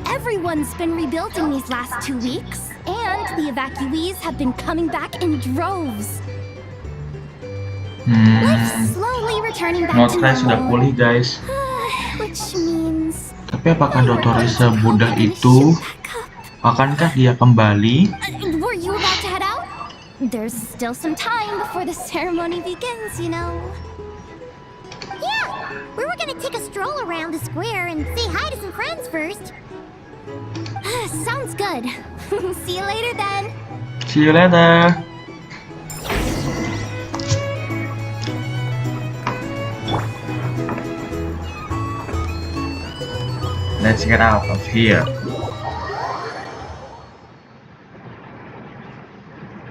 Everyone's been rebuilding these last 2 weeks, and the evacuees have been coming back in droves. Life's slowly returning back to Notray sudah normal. pulih, guys. Which means... Tapi apakah Dotori semudah itu? Akankah dia kembali? Were you about to head out? There's still some time before the ceremony begins, you know. Yeah, we were gonna take a stroll around the square and say hi to some friends first. Sounds good. See you later then. See you later. Let's get out of here.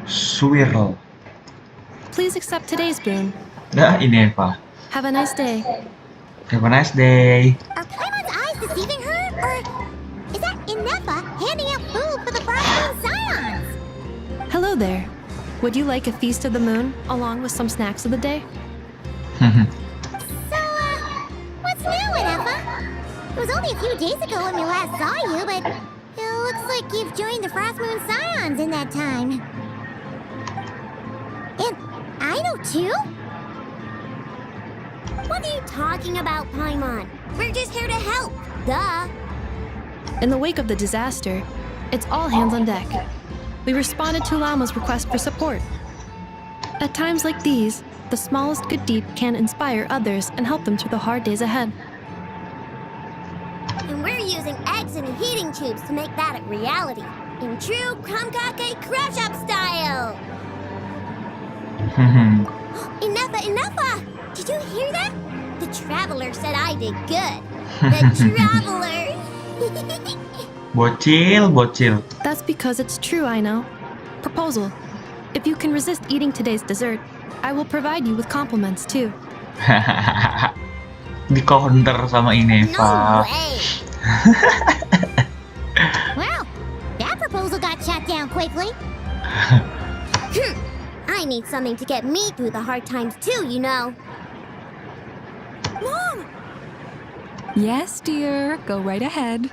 Swirl. Please accept today's boon. Nah, ini apa? Have a nice day. Have a nice day. Are Paimon's eyes deceiving her? Or is that Inepa handing out food for the Frost Moon Scions? Hello there. Would you like a feast of the moon along with some snacks of the day? So, what's new, Inepa? It was only a few days ago when we last saw you, but it looks like you've joined the Frost Moon Scions in that time. And I know too? What are you talking about, Paimon? We're just here to help, duh. In the wake of the disaster, it's all hands on deck. We responded to Llama's request for support. At times like these, the smallest good deed can inspire others and help them through the hard days ahead. And we're using eggs and heating tubes to make that a reality. In true Krumkake Crush Up style! Inepa! Did you hear that? The Traveler said I did good. The Traveler! Bocil. That's because it's true, I know. Proposal. If you can resist eating today's dessert, I will provide you with compliments too. Di counter sama Inepa. No way! Well, that proposal got shot down quickly. I need something to get me through the hard times too, you know. Mom! Yes, dear. Go right ahead.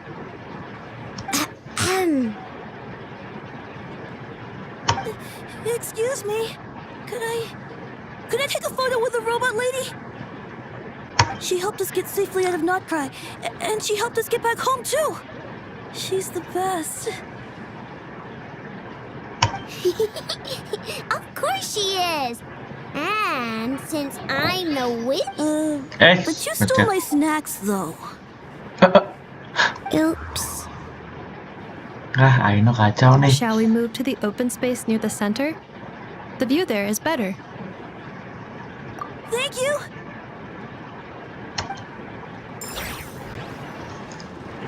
Excuse me. Could I take a photo with the robot lady? She helped us get safely out of Notcry, and she helped us get back home too. She's the best. Of course she is. And since I'm the witch... But you stole my snacks, though. Oops. Aino kacau nih. Shall we move to the open space near the center? The view there is better. Thank you.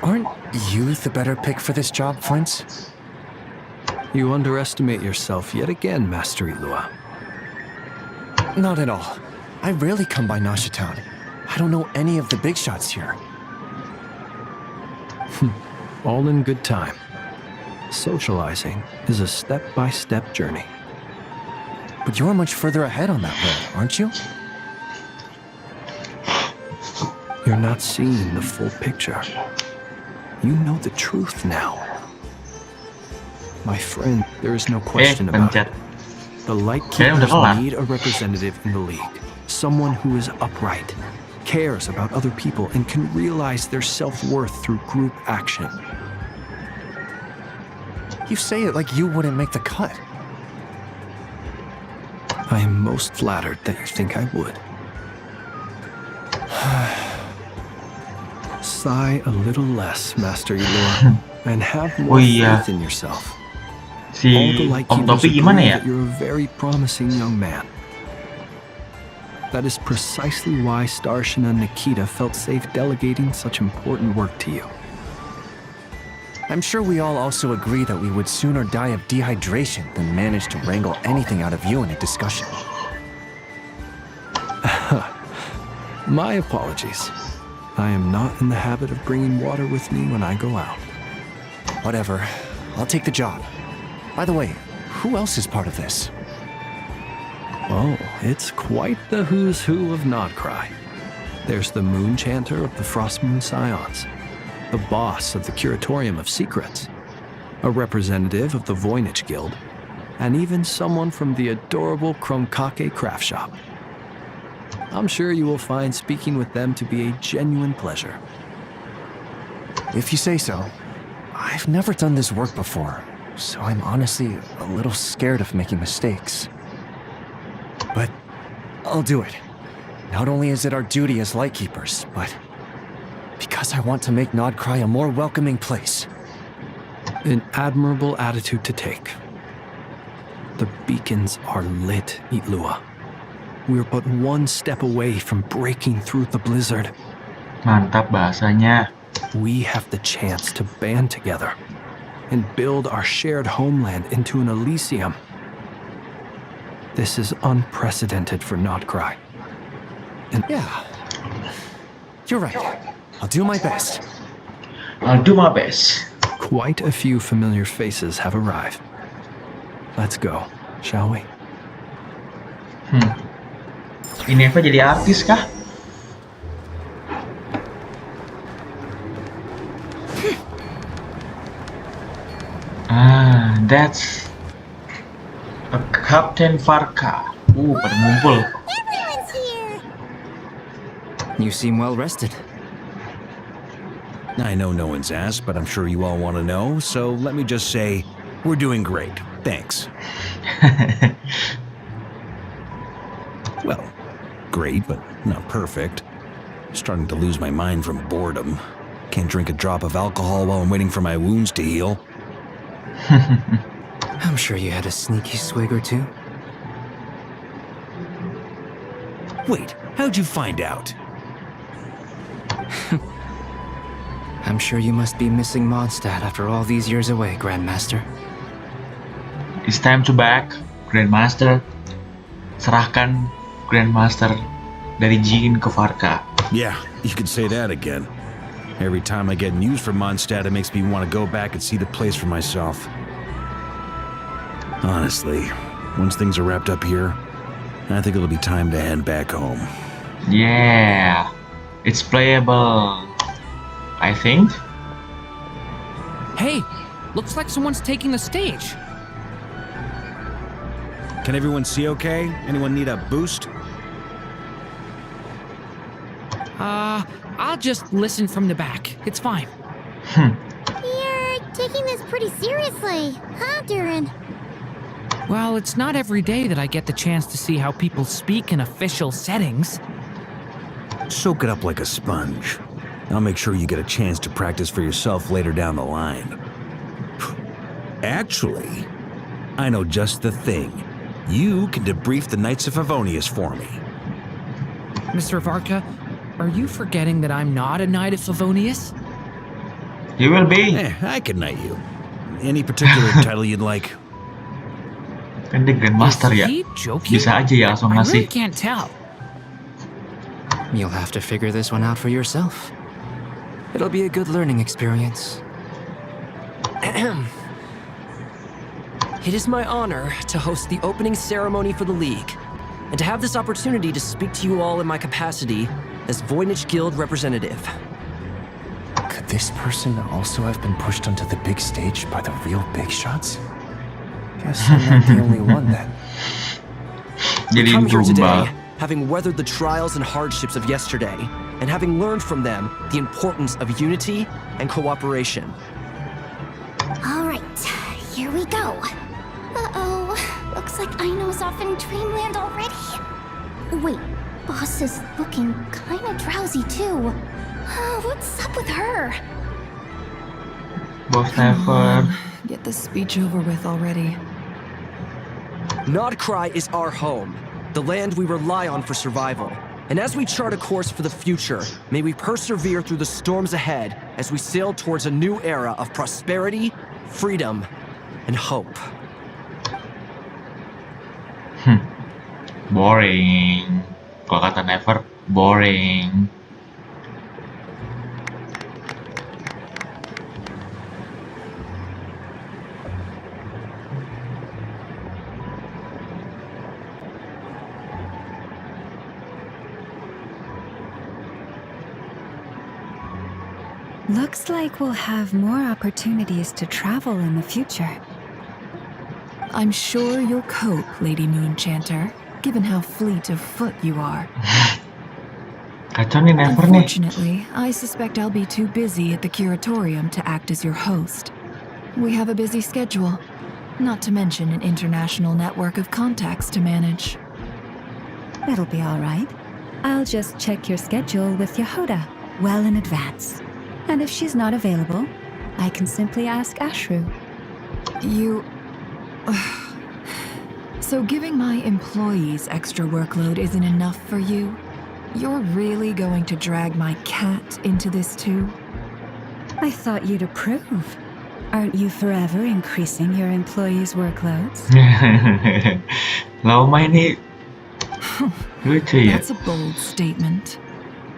Aren't you the better pick for this job, Flint? You underestimate yourself yet again, Master Ilua. Not at all. I rarely come by Nasha Town. I don't know any of the big shots here. All in good time. Socializing is a step-by-step journey. But you're much further ahead on that road, aren't you? You're not seeing the full picture. You know the truth now. My friend, there is no question about it. The Lightkeepers need a representative in the League. Someone who is upright, cares about other people, and can realize their self-worth through group action. You say it like you wouldn't make the cut. I am most flattered that you think I would. Sigh a little less, Master Ilua, and have more faith in yourself. All the Lightkeepers agree that you're a very promising young man. That is precisely why Starshina Nikita felt safe delegating such important work to you. I'm sure we all also agree that we would sooner die of dehydration than manage to wrangle anything out of you in a discussion. My apologies. I am not in the habit of bringing water with me when I go out. Whatever. I'll take the job. By the way, who else is part of this? Oh, it's quite the who's who of Notcry. There's the Moon Chanter of the Frost Moon Scions, the boss of the Curatorium of Secrets, a representative of the Voynich Guild, and even someone from the adorable Krumkake craft shop. I'm sure you will find speaking with them to be a genuine pleasure. If you say so. I've never done this work before, so I'm honestly a little scared of making mistakes. But I'll do it. Not only is it our duty as Lightkeepers, but because I want to make Notcry a more welcoming place. An admirable attitude to take. The beacons are lit, Itlua. We're but one step away from breaking through the blizzard. Mantap bahasanya. We have the chance to band together and build our shared homeland into an Elysium. This is unprecedented for Notcry. And Yeah. You're right. I'll do my best. I'll do my best. quite a few familiar faces have arrived. Let's go, shall we? Ini Eva jadi artis kah? That's a Captain Farka. Pada ngumpul. Everyone's here. You seem well rested. I know no one's asked, but I'm sure you all want to know, so let me just say, we're doing great. Thanks. Well, great, but not perfect. Starting to lose my mind from boredom. Can't drink a drop of alcohol while I'm waiting for my wounds to heal. I'm sure you had a sneaky swig or two. Wait, how'd you find out? I'm sure you must be missing Mondstadt after all these years away, Grandmaster. It's time to back, Grandmaster. Serahkan Grandmaster dari Jin ke Farka. Yeah, you could say that again. Every time I get news from Mondstadt, it makes me want to go back and see the place for myself. Honestly, once things are wrapped up here, I think it'll be time to head back home. Yeah, it's playable, I think. Hey, looks like someone's taking the stage. Can everyone see okay? Anyone need a boost? I'll just listen from the back. It's fine. You're taking this pretty seriously, huh, Durin? Well, it's not every day that I get the chance to see how people speak in official settings. Soak it up like a sponge. I'll make sure you get a chance to practice for yourself later down the line. Actually, I know just the thing. You can debrief the Knights of Favonius for me. Mr. Varka, are you forgetting that I'm not a Knight of Favonius? You will be. I can knight you. Any particular title you'd like? Kan dia Grandmaster ya. Bisa aja ya langsung I ngasih. really can't tell. You'll have to figure this one out for yourself. It'll be a good learning experience. It is my honor to host the opening ceremony for the League, and to have this opportunity to speak to you all in my capacity as Voynich Guild representative. Could this person also have been pushed onto the big stage by the real big shots? Guess I'm not the only one then. We come here today, having weathered the trials and hardships of yesterday, and having learned from them the importance of unity and cooperation. All right, here we go. Uh-oh, looks like Aino's off in Dreamland already. Wait, Boss is looking kinda drowsy too. What's up with her? Boss never. Get this speech over with already. Notcry is our home, the land we rely on for survival. And as we chart a course for the future, may we persevere through the storms ahead as we sail towards a new era of prosperity, freedom, and hope. Boring. Kalau kata Never, boring. Looks like we'll have more opportunities to travel in the future. I'm sure you'll cope, Lady Moonchanter, given how fleet of foot you are. Kacau nih Never nih. Unfortunately, I suspect I'll be too busy at the curatorium to act as your host. We have a busy schedule, not to mention an international network of contacts to manage. It'll be all right. I'll just check your schedule with Yehoda well in advance. And if she's not available, I can simply ask Ashru. So giving my employees extra workload isn't enough for you? You're really going to drag my cat into this too? I thought you'd approve. Aren't you forever increasing your employees' workloads? Lama ini lucu ya. That's a bold statement.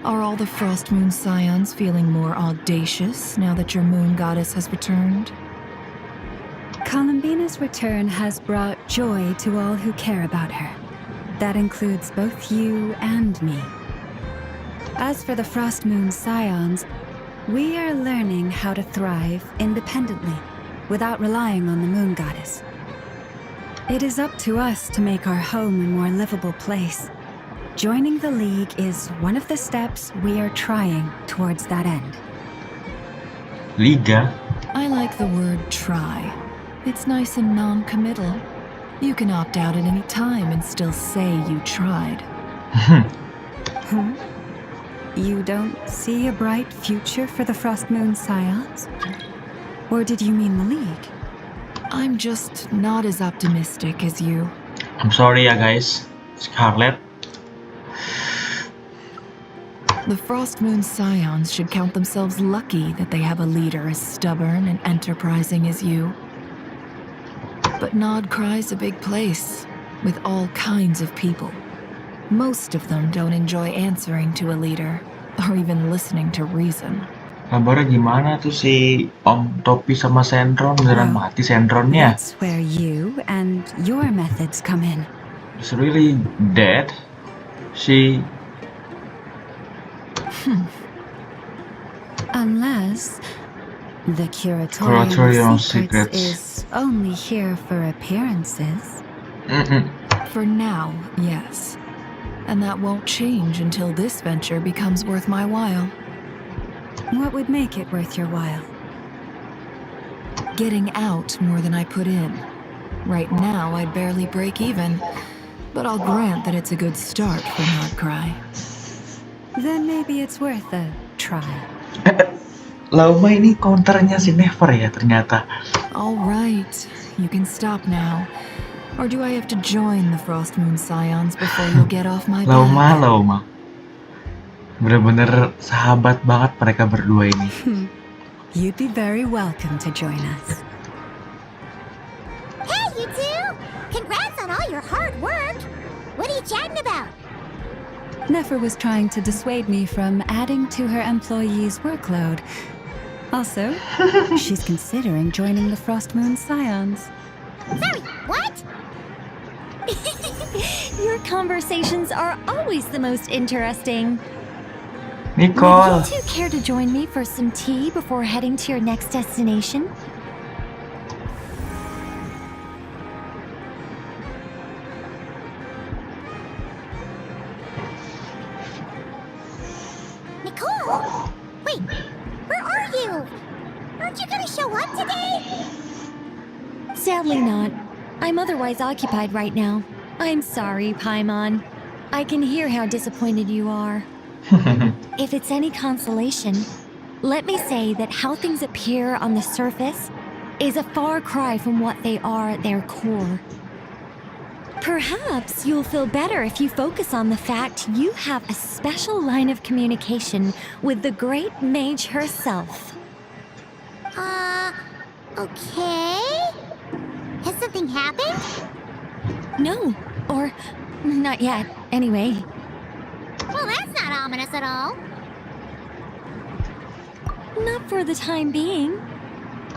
Are all the Frost Moon Scions feeling more audacious now that your moon goddess has returned? Columbina's return has brought joy to all who care about her. That includes both you and me. As for the Frost Moon Scions, we are learning how to thrive independently, without relying on the moon goddess. It is up to us to make our home a more livable place. Joining the League is one of the steps we are trying towards that end. Liga? I like the word try. It's nice and non-committal. You can opt out at any time and still say you tried. You don't see a bright future for the Frost Moon Scions? Or did you mean the League? I'm just not as optimistic as you. I'm sorry ya guys, Scarlet. The Frost Moon Scions should count themselves lucky that they have a leader as stubborn and enterprising as you. But Nodcry's a big place, with all kinds of people. Most of them don't enjoy answering to a leader, or even listening to reason. Kabarnya gimana tuh si Om Topi sama Sentron? Beneran mati Sentronnya? That's where you and your methods come in. It's really dead? She... Unless the Curatorium of Secrets is only here for appearances. For now, yes. And that won't change until this venture becomes worth my while. What would make it worth your while? Getting out more than I put in. Right now, I'd barely break even, but I'll grant that it's a good start for Nodcry. Then maybe it's worth a try. Lama ini counternya si Never ya ternyata. All right, you can stop now. Or do I have to join the Frost Moon Scions before you get off my back? Lama. Bener-bener sahabat banget mereka berdua ini. You'd be very welcome to join us. Hey, you two! Congrats on all your hard work! What are you chatting about? Nefer was trying to dissuade me from adding to her employees' workload. Also, she's considering joining the Frost Moon Scions. Sorry, what? Your conversations are always the most interesting. Nicole! Would you two care to join me for some tea before heading to your next destination? Nicole! Wait, where are you? Aren't you gonna show up today? Sadly not. I'm otherwise occupied right now. I'm sorry, Paimon. I can hear how disappointed you are. If it's any consolation, let me say that how things appear on the surface is a far cry from what they are at their core. Perhaps you'll feel better if you focus on the fact you have a special line of communication with the great mage herself. Okay? Has something happened? No, or not yet, anyway. Well, that's not ominous at all. Not for the time being.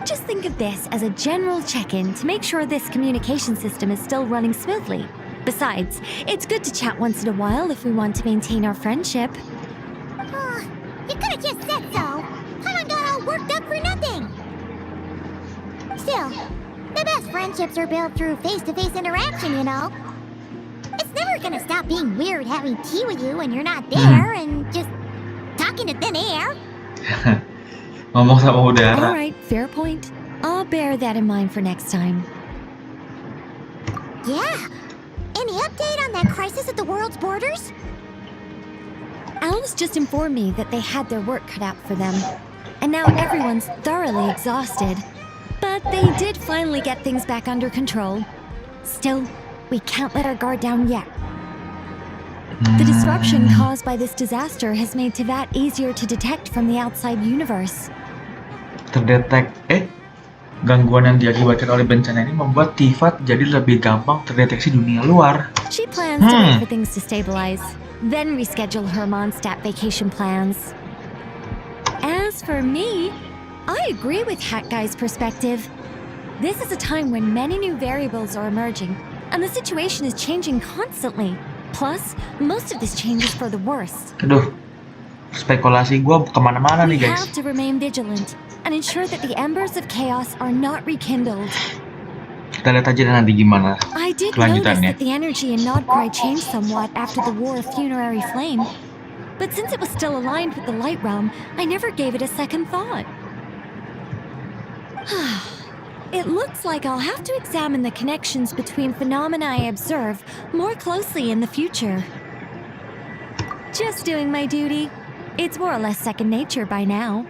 Just think of this as a general check-in to make sure this communication system is still running smoothly. Besides, it's good to chat once in a while if we want to maintain our friendship. You could have just said so. Paimon got all worked up for nothing. Still, the best friendships are built through face-to-face interaction, you know. It's never gonna stop being weird having tea with you when you're not there and just talking to thin air. Ngomong sama udara. Alright, fair point. I'll bear that in mind for next time. Yeah. Any update on that crisis at the world's borders? Elves just informed me that they had their work cut out for them. And now everyone's thoroughly exhausted. But they did finally get things back under control. Still, we we can't let our guard down yet. The disruption caused by this disaster has made Tevat easier to detect from the outside universe. Gangguan yang diakibatkan oleh bencana ini membuat Tevat jadi lebih gampang terdeteksi dunia luar. She plans to wait for things to stabilize, then reschedule her Mondstadt vacation plans. As for me, I agree with Hat Guy's perspective. This is a time when many new variables are emerging, and the situation is changing constantly. Plus, most of this change is for the worse. Aduh, spekulasi gue kemana-mana nih We guys. have to remain vigilant and ensure that the embers of chaos are not rekindled. Kita lihat aja nanti gimana I did notice kelanjutannya. that the energy in Nodcry changed somewhat after the War of Funerary Flame, but since it was still aligned with the Light Realm, I never gave it a second thought. It looks like I'll have to examine the connections between phenomena I observe more closely in the future. Just doing my duty. It's more or less second nature by now.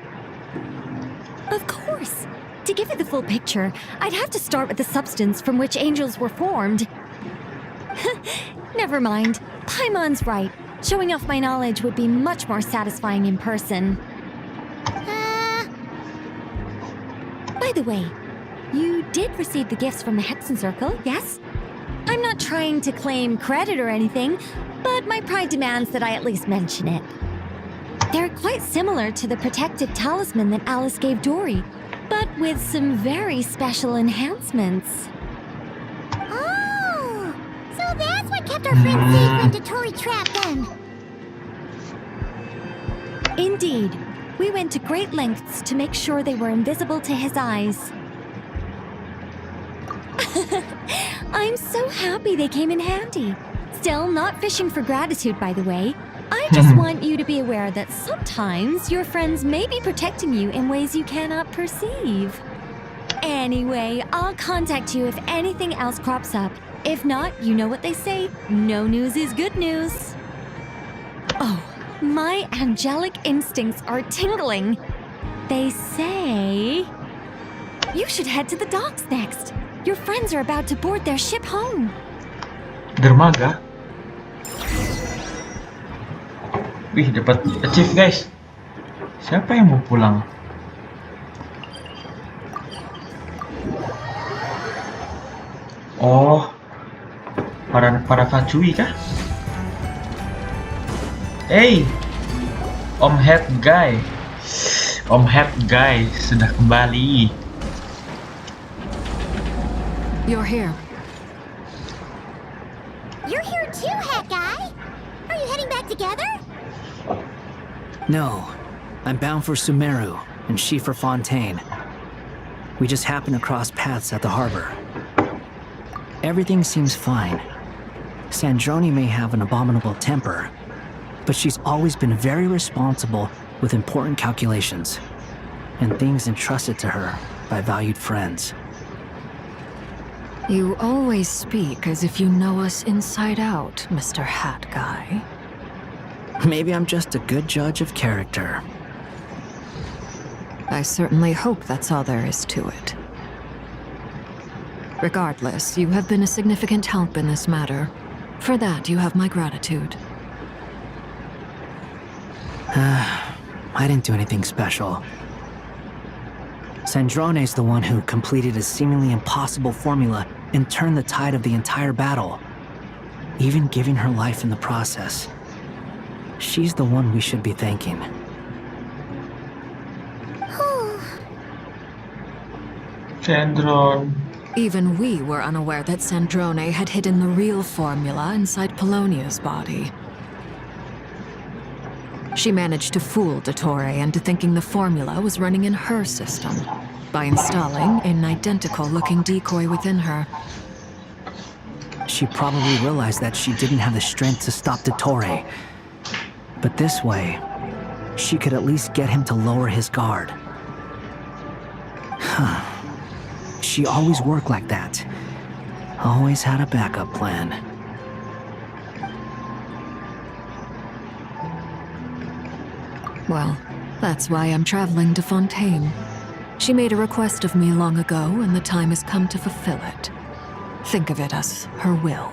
Of course. To give you the full picture, I'd have to start with the substance from which angels were formed. Never mind. Paimon's right. Showing off my knowledge would be much more satisfying in person. By the way, you did receive the gifts from the Hexen Circle, yes? I'm not trying to claim credit or anything, but my pride demands that I at least mention it. They're quite similar to the protective talisman that Alice gave Dory, but with some very special enhancements. Oh, so that's what kept our friend safe when Dory trapped them. Indeed. We went to great lengths to make sure they were invisible to his eyes. I'm so happy they came in handy. Still, not fishing for gratitude, by the way. I just want you to be aware that sometimes your friends may be protecting you in ways you cannot perceive. Anyway, I'll contact you if anything else crops up. If not, you know what they say, no news is good news. Oh, my angelic instincts are tingling. They say you should head to the docks next. Your friends are about to board their ship home. Dermaga. Wih, dapat achieve guys. Siapa yang mau pulang? Oh, para Facui kah? Hey, Om Head Guy. Om Head Guy sudah kembali. You're here. You're here too, Hat Guy. Are you heading back together? No, I'm bound for Sumeru, and she for Fontaine. We just happened to cross paths at the harbor. Everything seems fine. Sandrone may have an abominable temper, but she's always been very responsible with important calculations, and things entrusted to her by valued friends. You always speak as if you know us inside out, Mr. Hat Guy. Maybe I'm just a good judge of character. I certainly hope that's all there is to it. Regardless, you have been a significant help in this matter. For that, you have my gratitude. I didn't do anything special. Sandrone's the one who completed a seemingly impossible formula and turned the tide of the entire battle, even giving her life in the process. She's the one we should be thanking. Sandrone. Even we were unaware that Sandrone had hidden the real formula inside Polonia's body. She managed to fool Dottore into thinking the formula was running in her system by installing an identical-looking decoy within her. She probably realized that she didn't have the strength to stop Dottore. But this way, she could at least get him to lower his guard. She always worked like that. Always had a backup plan. Well, that's why I'm traveling to Fontaine. She made a request of me long ago, and the time has come to fulfill it. Think of it as her will.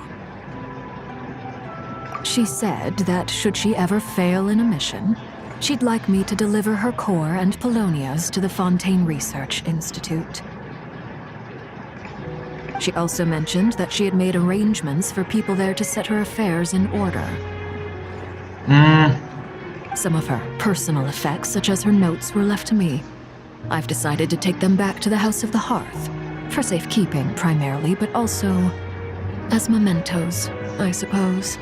She said that should she ever fail in a mission, she'd like me to deliver her core and Polonia's to the Fontaine Research Institute. She also mentioned that she had made arrangements for people there to set her affairs in order. Some of her personal effects, such as her notes, were left to me. I've decided to take them back to the House of the Hearth, for safekeeping primarily, but also as mementos, I suppose.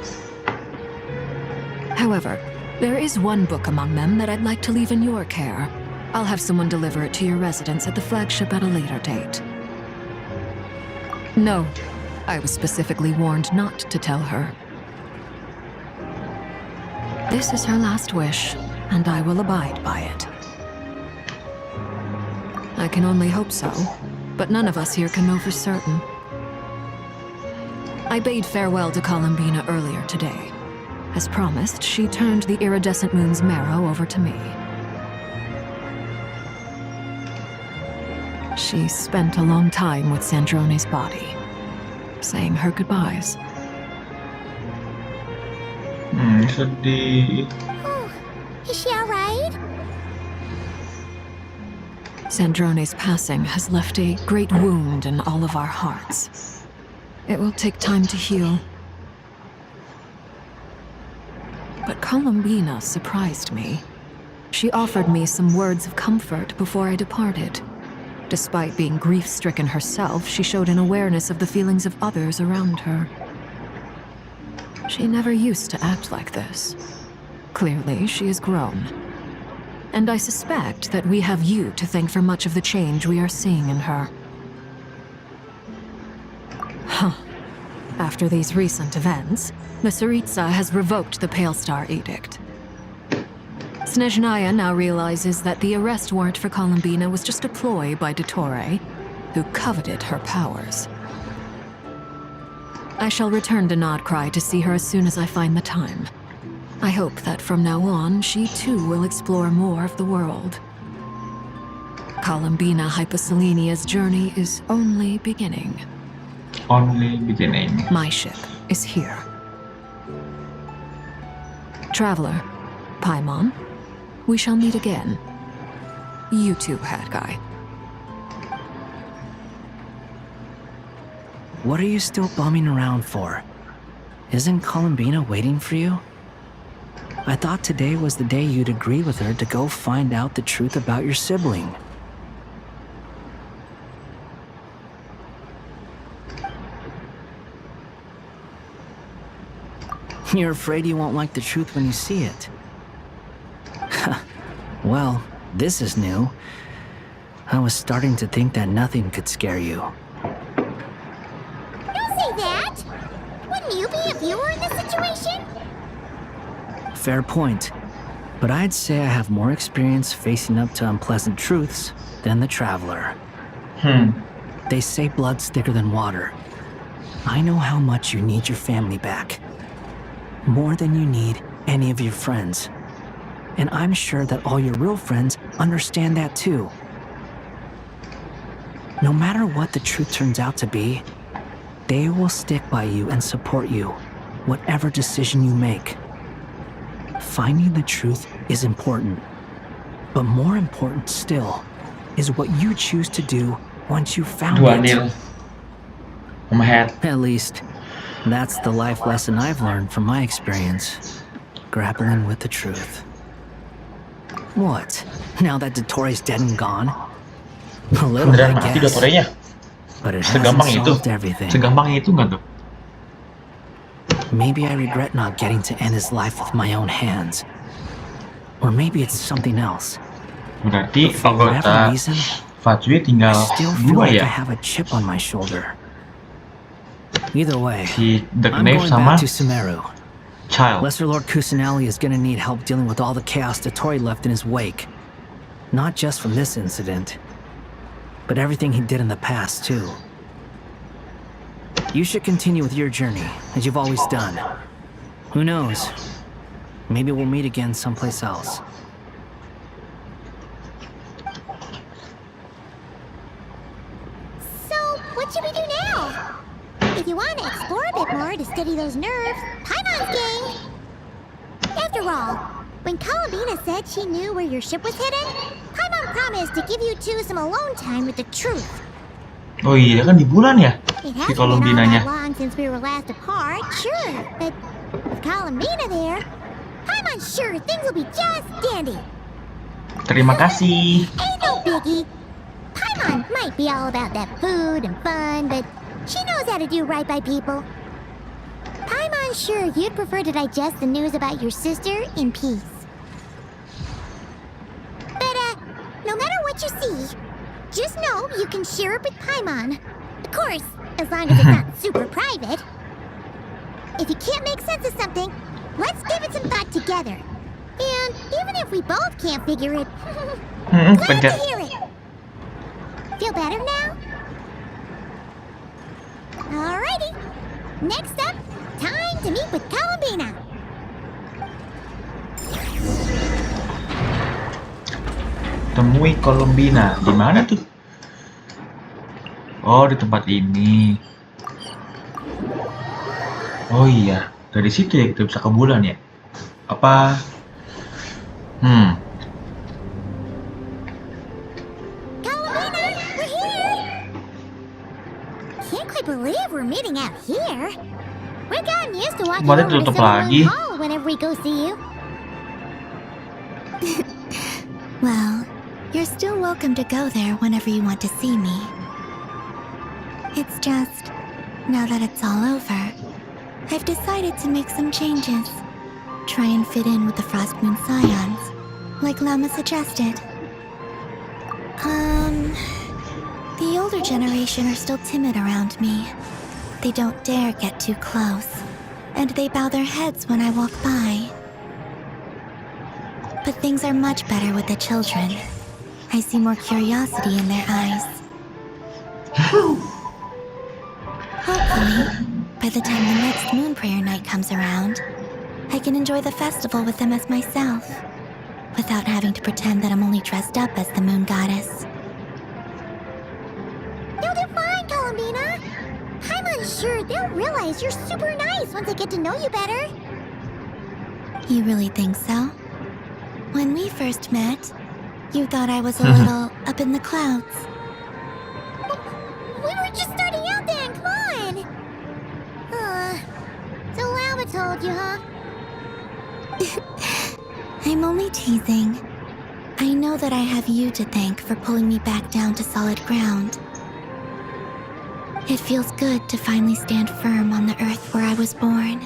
However, there is one book among them that I'd like to leave in your care. I'll have someone deliver it to your residence at the flagship at a later date. No, I was specifically warned not to tell her. This is her last wish, and I will abide by it. I can only hope so, but none of us here can know for certain. I bade farewell to Columbina earlier today. As promised, she turned the iridescent moon's marrow over to me. She spent a long time with Sandrone's body, saying her goodbyes. Sedih. Is she alright? Sandrone's passing has left a great wound in all of our hearts. It will take time to heal. But Columbina surprised me. She offered me some words of comfort before I departed. Despite being grief-stricken herself, she showed an awareness of the feelings of others around her. She never used to act like this. Clearly, she has grown. And I suspect that we have you to thank for much of the change we are seeing in her. Huh. After these recent events, the Tsaritsa has revoked the Pale Star Edict. Snezhnaya now realizes that the arrest warrant for Columbina was just a ploy by Dottore, who coveted her powers. I shall return to Nodcry to see her as soon as I find the time. I hope that from now on, she too will explore more of the world. Columbina Hyposelenia's journey is only beginning. Only beginning. My ship is here. Traveler, Paimon, we shall meet again. You too, Hat Guy. What are you still bumming around for? Isn't Columbina waiting for you? I thought today was the day you'd agree with her to go find out the truth about your sibling. You're afraid you won't like the truth when you see it. Well, this is new. I was starting to think that nothing could scare you. Don't say that! Wouldn't you be if you were in this situation? Fair point. But I'd say I have more experience facing up to unpleasant truths than the Traveler. They say blood's thicker than water. I know how much you need your family back. More than you need any of your friends. And I'm sure that all your real friends understand that too. No matter what the truth turns out to be, they will stick by you and support you, whatever decision you make. Finding the truth is important. But more important still is what you choose to do once you've found it. At least, that's the life lesson I've learned from my experience. Grappling with the truth. What? Now that Dottore's dead and gone? A little, Beneran I mati guess. Dottorenya? But it hasn't Segampang itu? solved everything. Segampang itu nggak tuh? Maybe I regret not getting to end his life with my own hands. Or maybe it's something else. Berarti For whatever anggota reason, Fajue I tinggal still feel 2 like ya? I have a chip on my shoulder. Either way, Si The I'm Knave going sama back to Sumeru. Child. Lesser Lord Kusanali is gonna need help dealing with all the chaos Dottore left in his wake. Not just from this incident, but everything he did in the past, too. You should continue with your journey, as you've always done. Who knows? Maybe we'll meet again someplace else. So, what should we do now? bit more to steady those nerves. Paimon's game! After all, when Columbina said she knew where your ship was hidden, Paimon promised to give you two some alone time with the truth. Oh iya kan di bulan ya? It Si hasn't been all Columbinanya. that long since we were last apart, sure, but with Columbina there, Paimon's sure things will be just dandy. Terima kasih. Ain't no biggie. Paimon might be all about that food and fun, but she knows how to do right by people. Paimon's sure you'd prefer to digest the news about your sister in peace. But, no matter what you see, just know you can share it with Paimon. Of course, as long as it's not super private. If you can't make sense of something, let's give it some thought together. And even if we both can't figure it, glad to hear it. Feel better now? Alrighty. Next up, time to meet with Columbina. Temui Columbina. Di mana tuh? Oh, di tempat ini. Oh iya, dari situ ya kita bisa ke bulan ya? Apa? Columbina, we're here! Can't quite believe we're meeting out here. We're gotten used to walking Kemarin over to tutup Silver lagi. Moon Hall whenever we go see you. Well, you're still welcome to go there whenever you want to see me. It's just, now that it's all over, I've decided to make some changes. Try and fit in with the Frost Moon Scions, like Lama suggested. The older generation are still timid around me. They don't dare get too close, and they bow their heads when I walk by. But things are much better with the children. I see more curiosity in their eyes. Hopefully, by the time the next Moon Prayer Night comes around, I can enjoy the festival with them as myself, without having to pretend that I'm only dressed up as the Moon Goddess. You'll do fine, Columbina. I'm sure they'll realize you're super nice once they get to know you better. You really think so? When we first met, you thought I was a little up in the clouds. We were just starting out then, come on! So Lama told you, huh? I'm only teasing. I know that I have you to thank for pulling me back down to solid ground. It feels good to finally stand firm on the earth where I was born.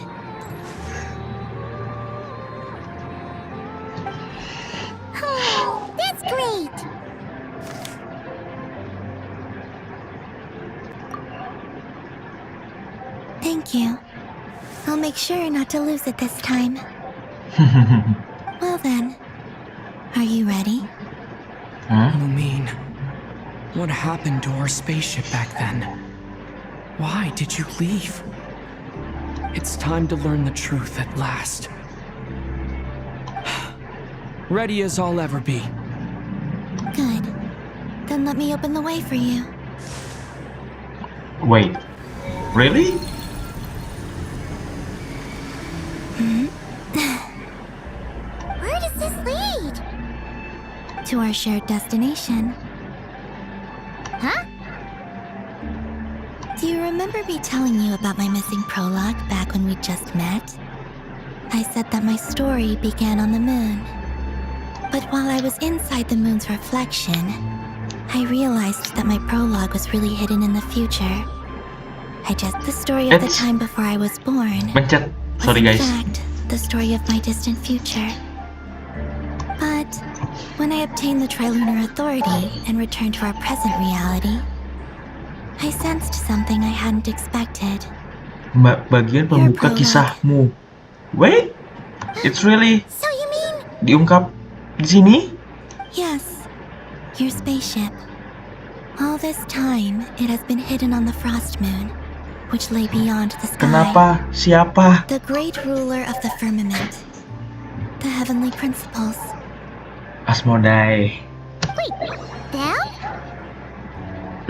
Oh, that's great! Thank you. I'll make sure not to lose it this time. Well then, are you ready? Lumine, what happened to our spaceship back then? Why did you leave? It's time to learn the truth at last. Ready as I'll ever be. Good. Then let me open the way for you. Wait, really? Where does this lead? To our shared destination. Huh? Do you remember me telling you about my missing prologue back when we just met? I said that my story began on the moon. But while I was inside the moon's reflection, I realized that my prologue was really hidden in the future. The story of the time before I was born Pencet. was Sorry in guys. fact the story of my distant future. But when I obtained the Trilunar Authority and returned to our present reality, I sensed something I hadn't expected. Bagian pembuka kisahmu. Wait, it's really So you mean diungkap di sini? Yes, your spaceship. All this time, it has been hidden on the Frost Moon, which lay beyond the sky. Kenapa? Siapa? The great ruler of the firmament. The heavenly principles. Asmodai. Wait, them?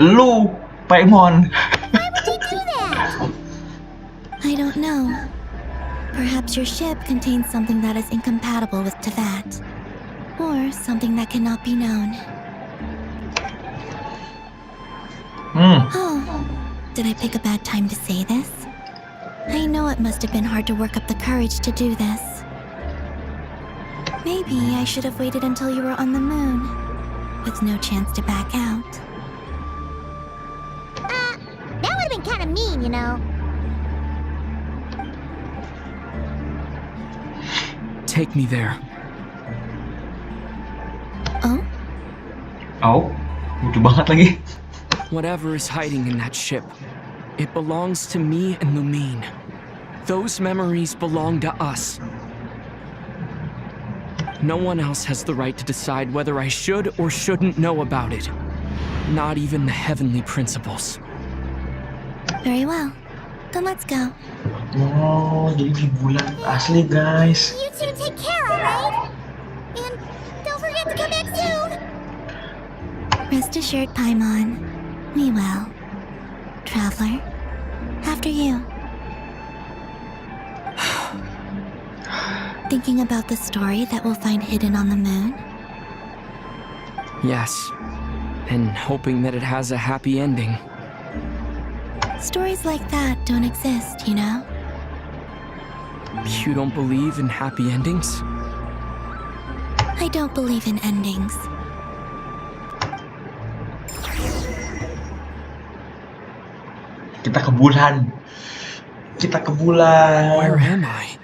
Lu, Paimon. Why would they do that? I don't know. Perhaps your ship contains something that is incompatible with Teyvat. Or something that cannot be known. Oh, did I pick a bad time to say this? I know it must have been hard to work up the courage to do this. Maybe I should have waited until you were on the moon, with no chance to back out. That would have been kind of mean, you know. Take me there. Oh, lucu banget lagi. Whatever is hiding in that ship, it belongs to me and Lumine. Those memories belong to us. No one else has the right to decide whether I should or shouldn't know about it. Not even the heavenly principles. Very well. Then let's go. Oh, jadi di bulan asli, guys. You two take care, alright? And don't forget to come back soon! Rest assured, Paimon. We will. Traveler, after you. Thinking about the story that we'll find hidden on the moon? Yes, and hoping that it has a happy ending. Stories like that don't exist, you know? You don't believe in happy endings? I don't believe in endings. Kita ke bulan. Kita ke bulan. Where am I?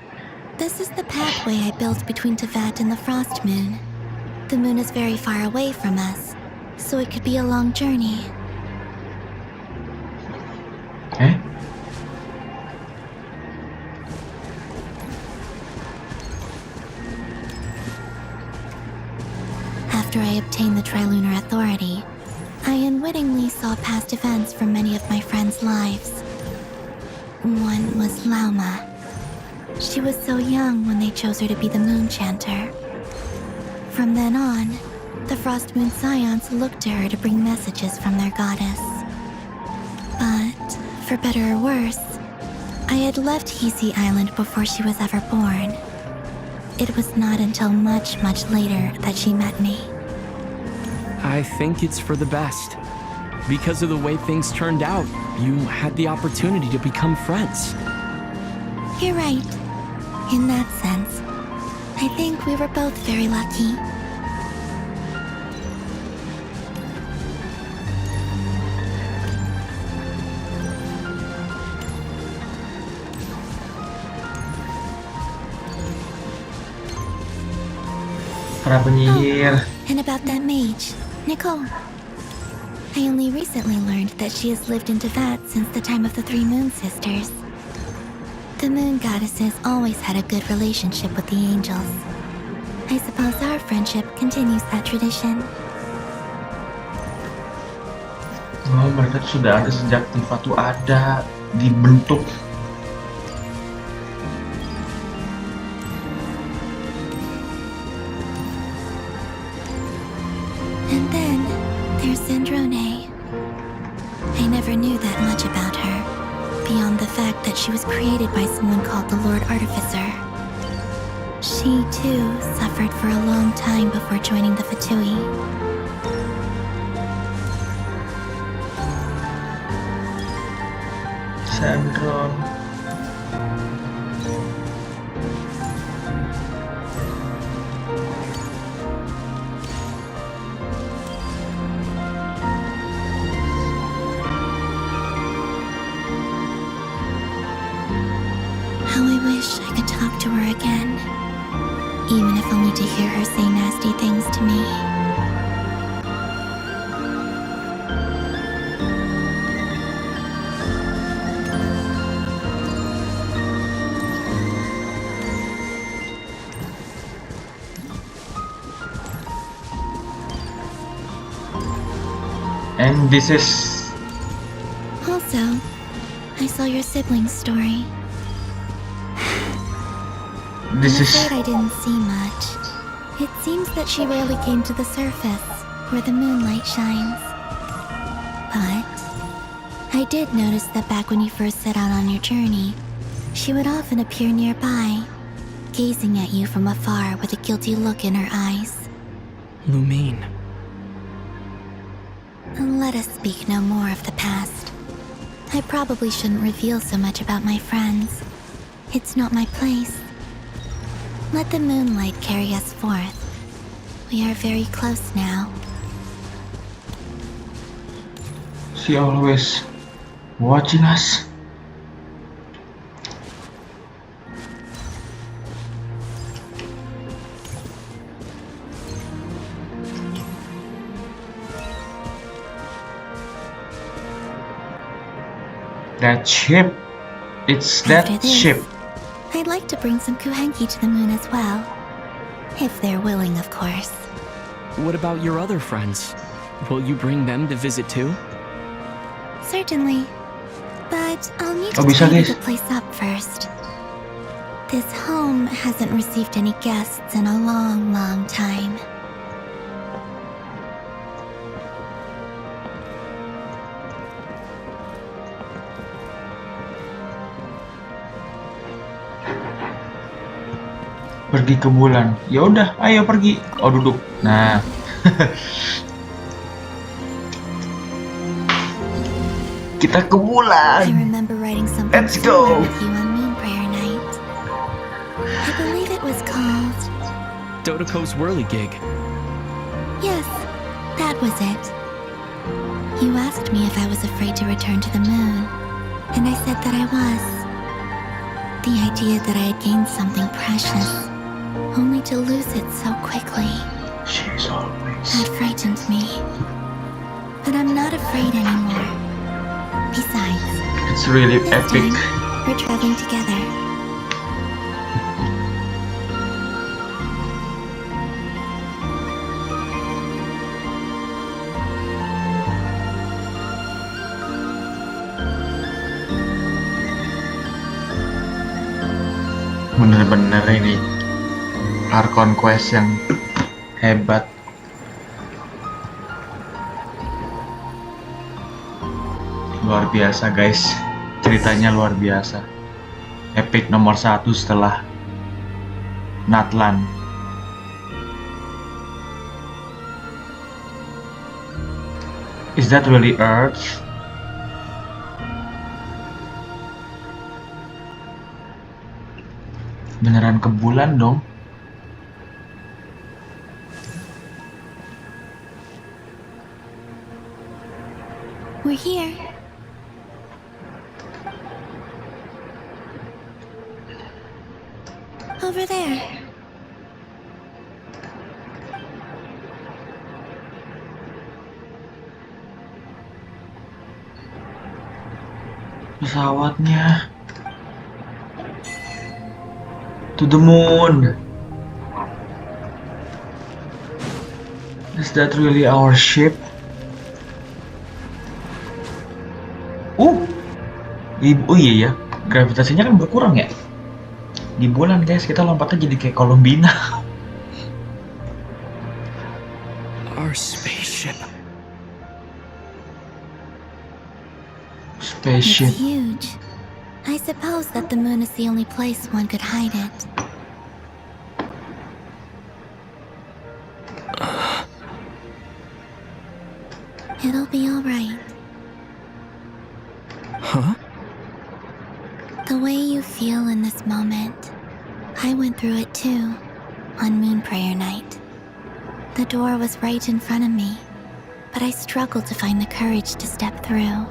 This is the pathway I built between Teyvat and the Frost Moon. The moon is very far away from us, so it could be a long journey. After I obtained the Trilunar Authority, I unwittingly saw past events from many of my friends' lives. One was Lauma. She was so young when they chose her to be the Moon Chanter. From then on, the Frost Moon Scions looked to her to bring messages from their goddess. But, for better or worse, I had left Hisi Island before she was ever born. It was not until much, much later that she met me. I think it's for the best. Because of the way things turned out, you had the opportunity to become friends. You're right. In that sense, I think we were both very lucky. Para penyihir. And about that mage, Nicole. I only recently learned that she has lived in Teyvat since the time of the Three Moon Sisters. The Moon Goddesses always had a good relationship with the angels. I suppose our friendship continues that tradition. Oh, mereka sudah ada sejak Tifa tuh ada dibentuk. And then there's Zandrone. I never knew that much about her, beyond the fact that she was created by someone called the Lord Artificer. She, too, suffered for a long time before joining the Fatui. Syndrome. How I wish I could talk to her again, even if only to hear her say nasty things to me. And this is... Also, I saw your siblings' story. This I'm is... afraid I didn't see much. It seems that she rarely came to the surface, where the moonlight shines. But I did notice that back when you first set out on your journey, She would often appear nearby, gazing at you from afar with a guilty look in her eyes. Lumine. Let us speak no more of the past. I probably shouldn't reveal so much about my friends. It's not my place. Let the moonlight carry us forth. We are very close now. She always watching us. That ship. It's that After this, ship. I'd like to bring some kuhenki to the moon as well. If they're willing, of course. What about your other friends? Will you bring them to visit too? Certainly. But I'll need to bisa, tidy guys. the place up first. This home hasn't received any guests in a long, long time. Pergi ke bulan. Ya udah, ayo pergi. Oh, duduk. Nah. Kita ke I bulan. remember writing something Let's go. similar with you on Moon Prayer Night. I believe it was called... Dodoko's whirligig. Yes, that was it. You asked me if I was afraid to return to the moon, and I said that I was. The idea that I had gained something precious, only to lose it so quickly. She's always... That frightened me. But I'm not afraid anymore. Besides, It's really this epic. time, we're traveling together. Bener-bener ini Archon quest yang hebat. Luar biasa guys, ceritanya luar biasa. Epic nomor 1 setelah Natlan. Is that really Earth? Beneran ke bulan dong. We're here. Over there. Pesawatnya. To the moon. Is that really our ship? Oh iya ya, gravitasinya kan berkurang ya. Di bulan guys, kita lompatnya jadi kayak Columbina. Our spaceship. Spaceship. It's huge. I suppose that the moon is the only place one could hide it. It'll be all right. Huh? The way you feel in this moment, I went through it too, on Moon Prayer Night. The door was right in front of me, but I struggled to find the courage to step through.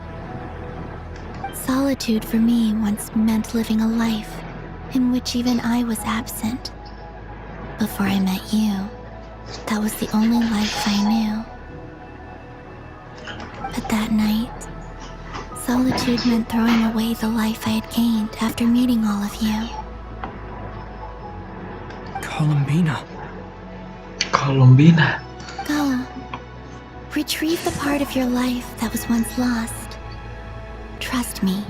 Solitude for me once meant living a life in which even I was absent. Before I met you, that was the only life I knew. But that night, solitude meant throwing away the life I had gained after meeting all of you. Columbina. Columbina. Go. Retrieve the part of your life that was once lost. Trust me,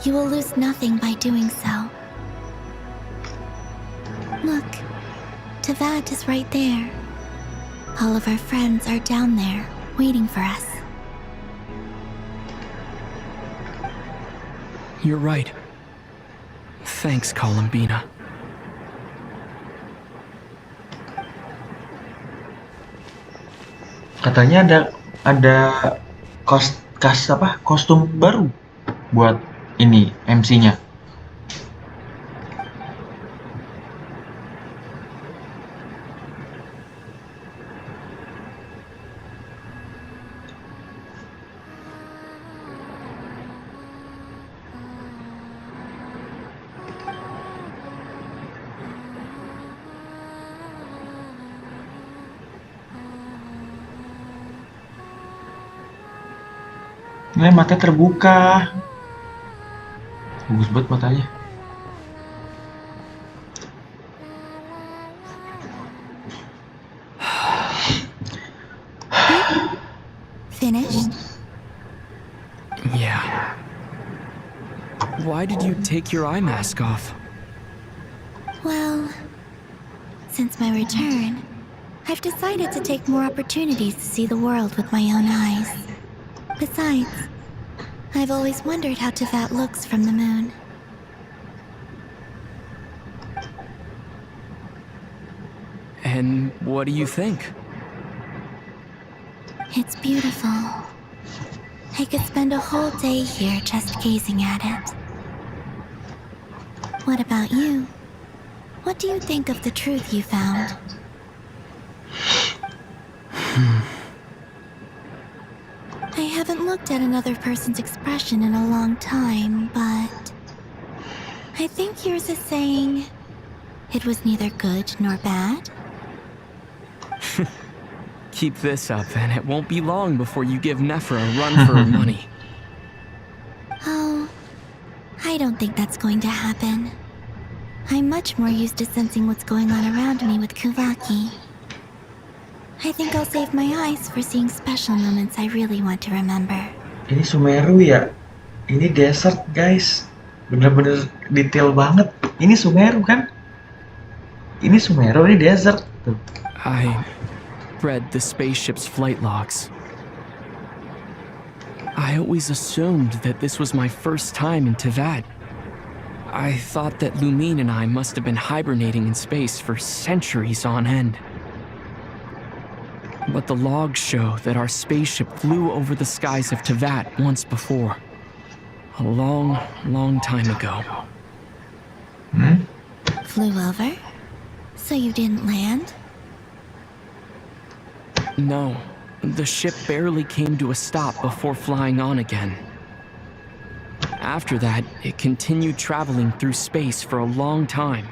you will lose nothing by doing so. Look, Tavad is right there. All of our friends are down there, waiting for us. You're right. Thanks, Columbina. Katanya ada kostum baru buat ini MC-nya. Mata terbuka. Bagus banget matanya. Finished? Yeah. Why did you take your eye mask off? Well, since my return, I've decided to take more opportunities to see the world with my own eyes. Besides, I've always wondered how Tevat looks from the moon. And what do you think? It's beautiful. I could spend a whole day here just gazing at it. What about you? What do you think of the truth you found? I haven't looked at another person's expression in a long time, but I think yours is saying it was neither good nor bad. Keep this up, and it won't be long before you give Nephra a run for her money. Oh, I don't think that's going to happen. I'm much more used to sensing what's going on around me with Kuvaki. I think I'll save my eyes for seeing special moments I really want to remember. Ini Sumeru ya? Ini desert guys. Bener-bener detail banget. Ini Sumeru kan? Ini Sumeru, ini desert. Tuh. I read the spaceship's flight logs. I always assumed that this was my first time in Tevat. I thought that Lumine and I must have been hibernating in space for centuries on end. But the logs show that our spaceship flew over the skies of Tevat once before. A long, long time ago. Flew over? So you didn't land? No. The ship barely came to a stop before flying on again. After that, it continued traveling through space for a long time.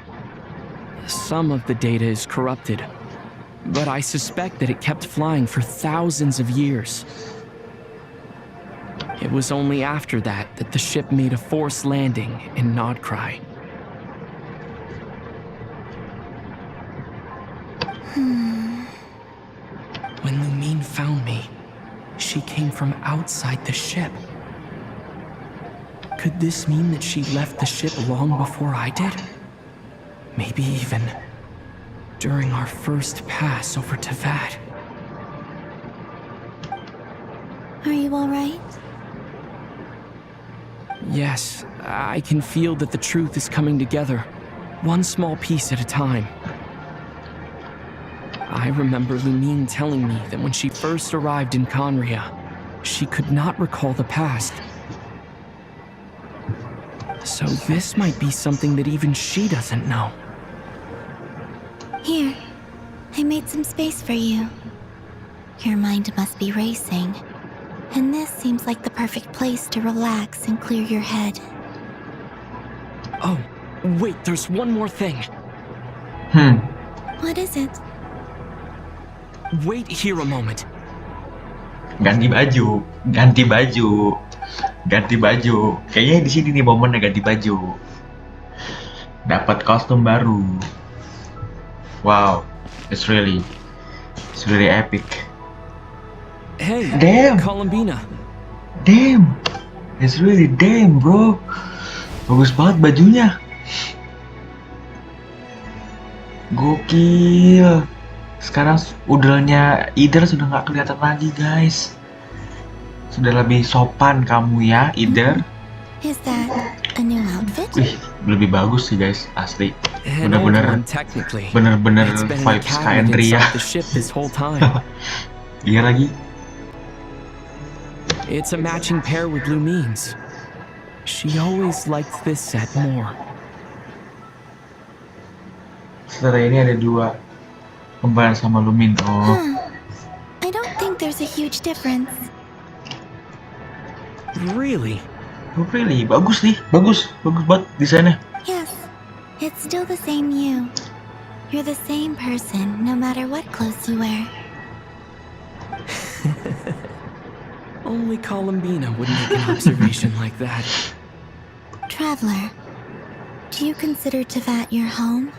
Some of the data is corrupted, but I suspect that it kept flying for thousands of years. It was only after that that the ship made a forced landing in Nodcry. When Lumine found me, she came from outside the ship. Could this mean that she left the ship long before I did? Maybe even during our first pass over Tevat. Are you alright? Yes, I can feel that the truth is coming together, one small piece at a time. I remember Lumine telling me that when she first arrived in Conria, she could not recall the past. So this might be something that even she doesn't know. Here, I made some space for you. Your mind must be racing, and this seems like the perfect place to relax and clear your head. Oh, wait, there's one more thing. What is it? Wait here a moment. Ganti baju. Kayaknya di sini nih momennya ganti baju. Dapat kostum baru. Wow, it's really epic. Hey, damn, Columbina. Damn, it's really damn, bro. Bagus banget bajunya. Gokil. Sekarang udelnya Ider sudah nggak kelihatan lagi, guys. Sudah lebih sopan kamu ya, Ider. Is that A new outfit? Wih, lebih bagus sih guys, asli. An old Bener-bener one, technically. bener-bener It's been in a vibes cabinet K3 ya. inside the ship this whole time. Iya lagi. It's a matching pair with Lumine's. She always liked this set more. Setelah ini ada 2 kembaran sama Lumine. Oh. I don't think there's a huge difference. Really? Oh, really? Bagus nih, bagus banget desainnya. Yes, it's still the same you. You're the same person, no matter what clothes you wear. Only Columbina would make an observation like that. Traveler, do you consider Tevat your home?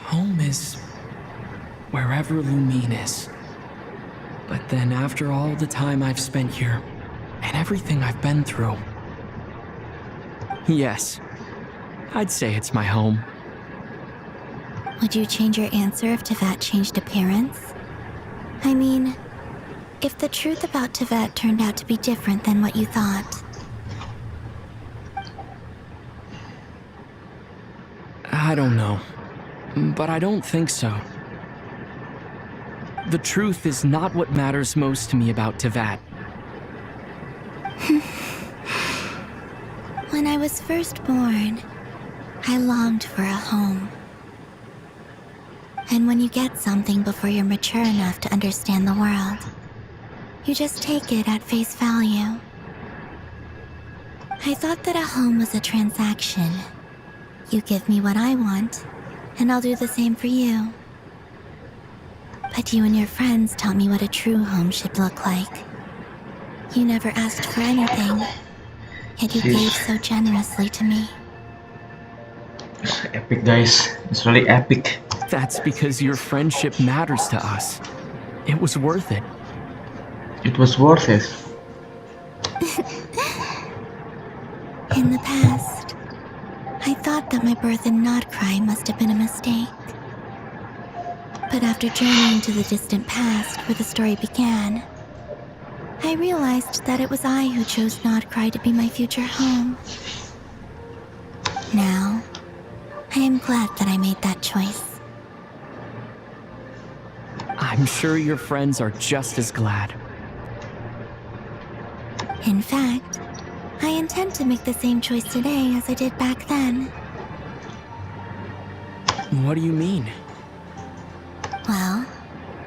Home is wherever Lumine is. But then after all the time I've spent here, and everything I've been through, yes, I'd say it's my home. Would you change your answer if Tevat changed appearance? I mean, if the truth about Tevat turned out to be different than what you thought. I don't know, but I don't think so. The truth is not what matters most to me about Tevat. When I was first born, I longed for a home. And when you get something before you're mature enough to understand the world, you just take it at face value. I thought that a home was a transaction. You give me what I want, and I'll do the same for you. But you and your friends taught me what a true home should look like. You never asked for anything, yet you gave so generously to me. It's epic, guys. It's really epic. That's because your friendship matters to us. It was worth it. It was worth it. In the past, I thought that my birth in Notcry must have been a mistake. But after journeying to the distant past where the story began, I realized that it was I who chose Notcry to be my future home. Now, I am glad that I made that choice. I'm sure your friends are just as glad. In fact, I intend to make the same choice today as I did back then. What do you mean? Well,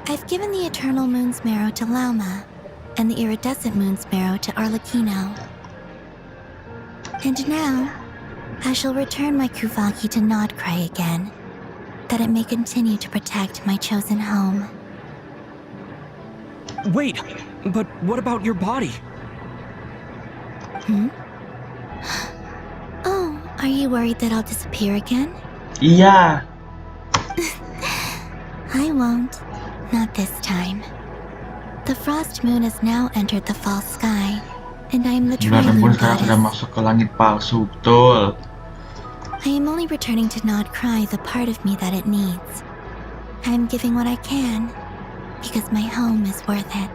I've given the Eternal Moon's Marrow to Lauma, and the Iridescent Moon's Marrow to Arlecchino. And now, I shall return my Kuvagi to Notcry again, that it may continue to protect my chosen home. Wait, but what about your body? Oh, are you worried that I'll disappear again? Iya. I won't. Not this time. The Frost Moon has now entered the false sky, and I am the Bulan Embun Triune sekarang sudah Goddess. masuk ke langit palsu, betul. I am only returning to Notcry the part of me that it needs. I am giving what I can, because my home is worth it.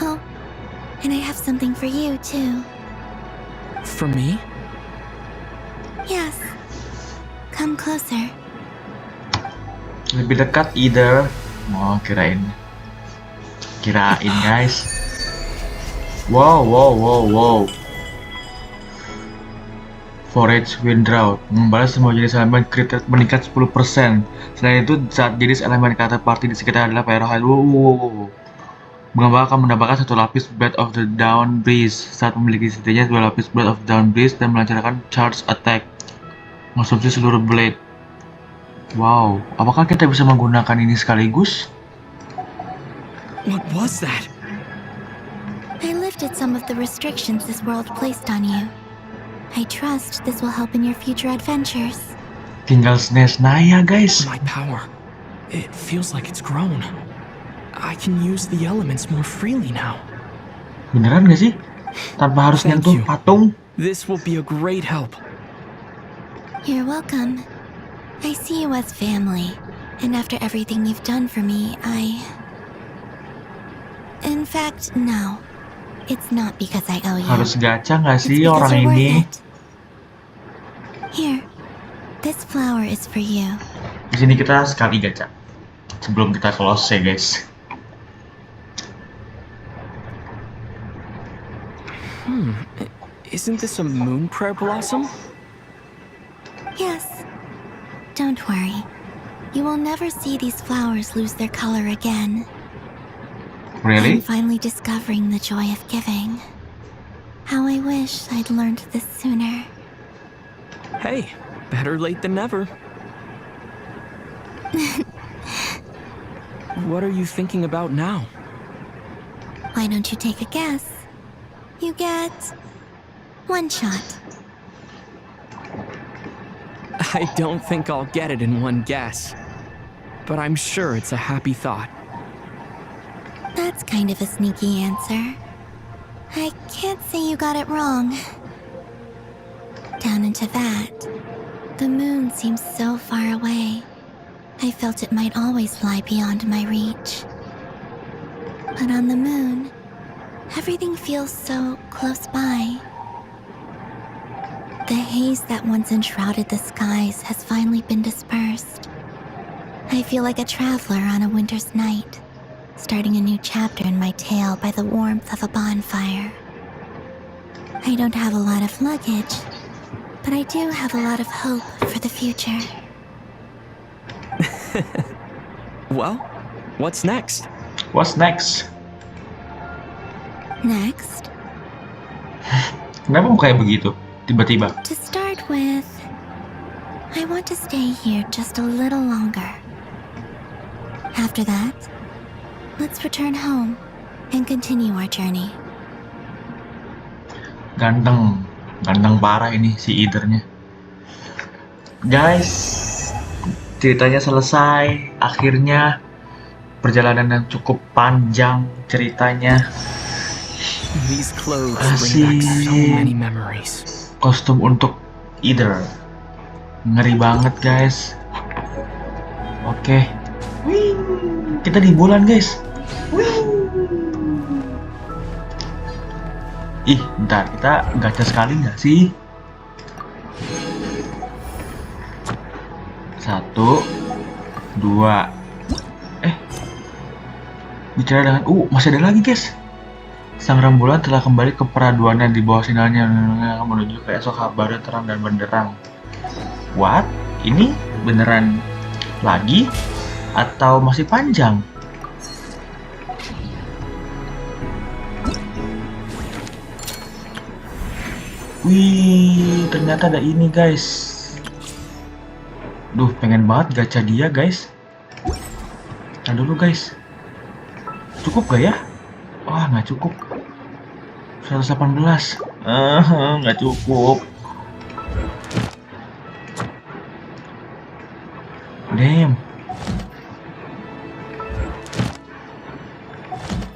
Oh, and I have something for you, too. For me? Yes. Come closer. Lebih dekat either. Oh, kirain guys. Wow. Forage Wind Drought membalas semua jenis elemen kritik meningkat 10%. Selain itu, saat jenis elemen counterparty di sekitar adalah Pyrohide. Mengembang akan menambahkan 1 lapis Blade of the Dawn Breeze saat memiliki setidaknya 2 lapis Blade of the Dawn Breeze dan melancarkan charge attack. Konsumsi seluruh blade. Wow, apakah kita bisa menggunakan ini sekaligus? What was that? I lifted some of the restrictions this world placed on you. I trust this will help in your future adventures. Tinggal SNES ya, guys. My power. It feels like it's grown. I can use the elements more freely now. Beneran gak sih? Tanpa harus nyentuh patung? This will be a great help. You're welcome. I see you as family, and after everything you've done for me, In fact, no. It's not because I owe you. Harus gacha nggak It's sih because orang you're worth ini? it. Here, this flower is for you. Di sini kita sekali gacha sebelum kita close ya guys. Isn't this a moon prayer blossom? Yes. Don't worry. You will never see these flowers lose their color again. Really? I'm finally discovering the joy of giving. How I wish I'd learned this sooner. Hey, better late than never. What are you thinking about now? Why don't you take a guess? You get one shot. I don't think I'll get it in one guess, but I'm sure it's a happy thought. That's kind of a sneaky answer. I can't say you got it wrong. Down into that, the moon seems so far away. I felt it might always lie beyond my reach. But on the moon, everything feels so close by. The haze that once enshrouded the skies has finally been dispersed. I feel like a traveler on a winter's night, starting a new chapter in my tale by the warmth of a bonfire. I don't have a lot of luggage, but I do have a lot of hope for the future. Well, what's next? What's next? Next, Kenapa mukanya begitu? Tiba-tiba. to start with, I want to stay here just a little longer. After that, let's return home and continue our journey. Ganteng parah ini si Either-nya. Guys, ceritanya selesai. Akhirnya perjalanan yang cukup panjang ceritanya. These clothes bring back so many memories. Kostum untuk Either. Ngeri banget guys. Oke. Wih, kita di bulan guys. Wih. Ih, bentar, kita gacha sekali nggak sih? 1, 2. Bicara dengan masih ada lagi guys. Sang rembulan telah kembali ke peraduannya di bawah sinarnya menuju ke esok kabarnya terang dan benderang. What? Ini beneran lagi? Atau masih panjang? Wih, ternyata ada ini guys. Duh, pengen banget gacha dia guys. Nah dulu guys. Cukup gak ya? Wah, nggak cukup. 118. Nggak cukup. Damn.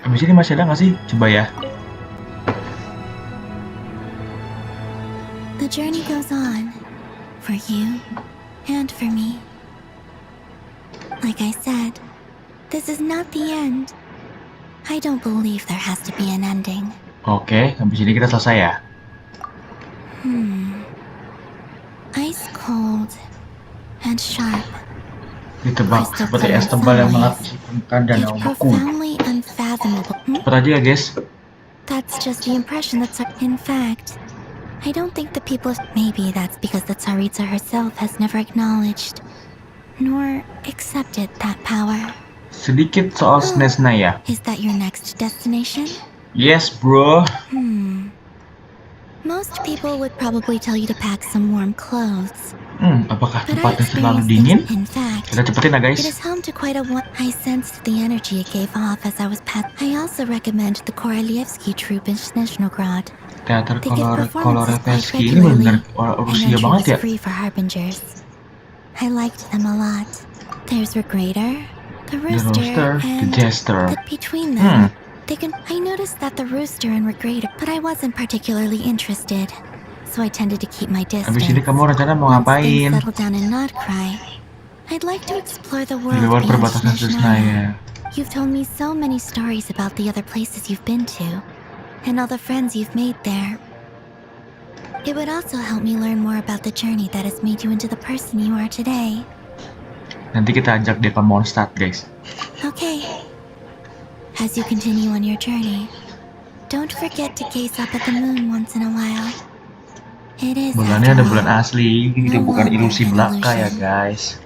Habis ini masih ada nggak sih? Coba ya. The journey goes on, for you and for me. Like I said, this is not the end. I don't believe there has to be an ending. Oke, habis ini kita selesai ya. Ice cold and sharp. Ditebak seperti es tebal yang mengapisikan danau beku. Profoundly unfathomable. Cepat aja ya guys. That's just the impression that's... In fact, I don't think the people... Maybe that's because the Tsaritsa herself has never acknowledged nor accepted that power. Sedikit soal SNES-nya ya. Is that your next destination? Yes, bro. Most people would probably tell you to pack some warm clothes. Apakah tempatnya selalu dingin? In fact, Kita cepetin ya guys. it is home to quite a I sensed the energy it gave off as I was I also recommend the Korolievsky troupe in Snezhnograd. Teater They give performances quite Korolievsky ini bener Rusia and banget ya. entry is free for harbingers. I liked them a lot. There's Regrator, the Rooster, the and Jester. between them, they can. I noticed that the Rooster and Regrator, but I wasn't particularly interested, so I tended to keep my distance. Habis ini kamu rencana mau Once things ngapain? settle down in Notcry, I'd like to explore the Di world luar beyond perbatasan Snezhnaya. Snezhnaya. You've told me so many stories about the other places you've been to, and all the friends you've made there. It would also help me learn more about the journey that has made you into the person you are today. Nanti kita ajak dia ke Mondstadt, guys. Okay. As you continue on your journey, don't forget to gaze up at the moon once in a while. It is, Bulannya after ada bulan all, asli, ini bukan ilusi belaka ya, guys.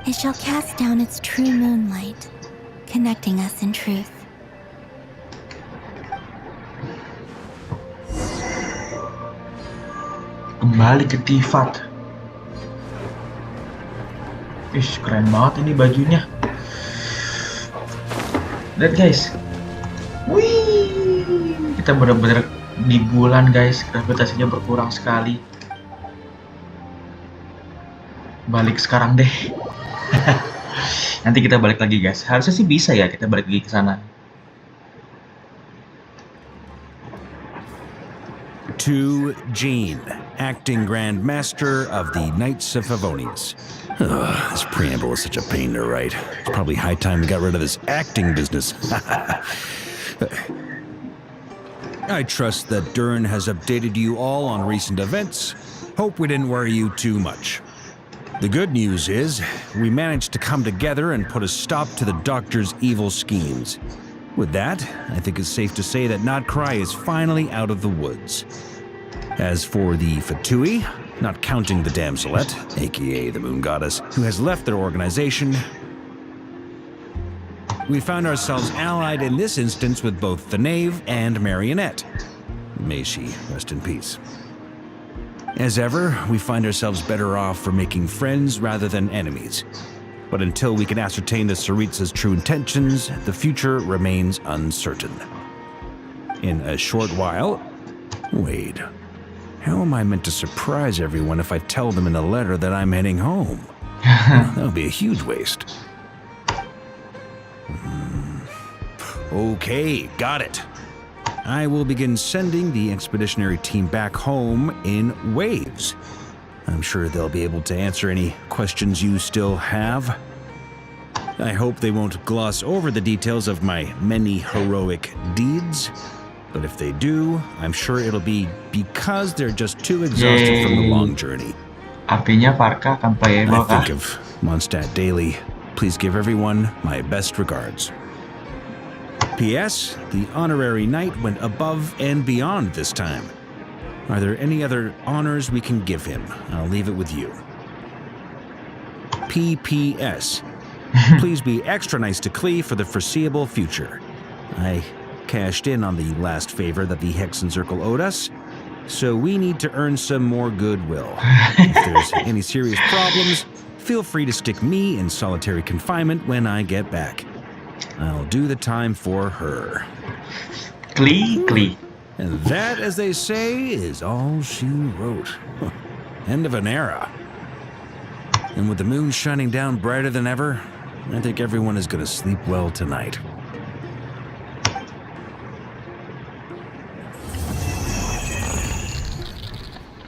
It shall cast down its true moonlight, connecting us in truth. Kembali ke Tifat. Keren banget ini bajunya. Lihat guys. Wih, kita benar-benar di bulan guys, gravitasinya berkurang sekali. Balik sekarang deh. Nanti kita balik lagi guys. Harusnya sih bisa ya kita balik lagi ke sana. To Jean, acting Grand Master of the Knights of Favonius. This preamble is such a pain to write. It's probably high time we got rid of this acting business. I trust that Dern has updated you all on recent events. Hope we didn't worry you too much. The good news is, we managed to come together and put a stop to the Doctor's evil schemes. With that, I think it's safe to say that Notcry is finally out of the woods. As for the Fatui, not counting the Damselette, aka the Moon Goddess, who has left their organization, we found ourselves allied in this instance with both the Knave and Marionette. May she rest in peace. As ever, we find ourselves better off for making friends rather than enemies. But until we can ascertain the Tsaritsa's true intentions, the future remains uncertain. In a short while... Wait. How am I meant to surprise everyone if I tell them in a letter that I'm heading home? That would be a huge waste. Okay, got it. I will begin sending the expeditionary team back home in waves. I'm sure they'll be able to answer any questions you still have. I hope they won't gloss over the details of my many heroic deeds. But if they do, I'm sure it'll be because they're just too exhausted from the long journey. Artinya Parka akan playable I think of Mondstadt daily. Please give everyone my best regards. P.S. The honorary knight went above and beyond this time. Are there any other honors we can give him? I'll leave it with you. P.P.S. Please be extra nice to Klee for the foreseeable future. I cashed in on the last favor that the Hexen Circle owed us, so we need to earn some more goodwill. If there's any serious problems, feel free to stick me in solitary confinement when I get back. I'll do the time for her. Klee. And that, as they say, is all she wrote. End of an era. And with the moon shining down brighter than ever, I think everyone is gonna sleep well tonight.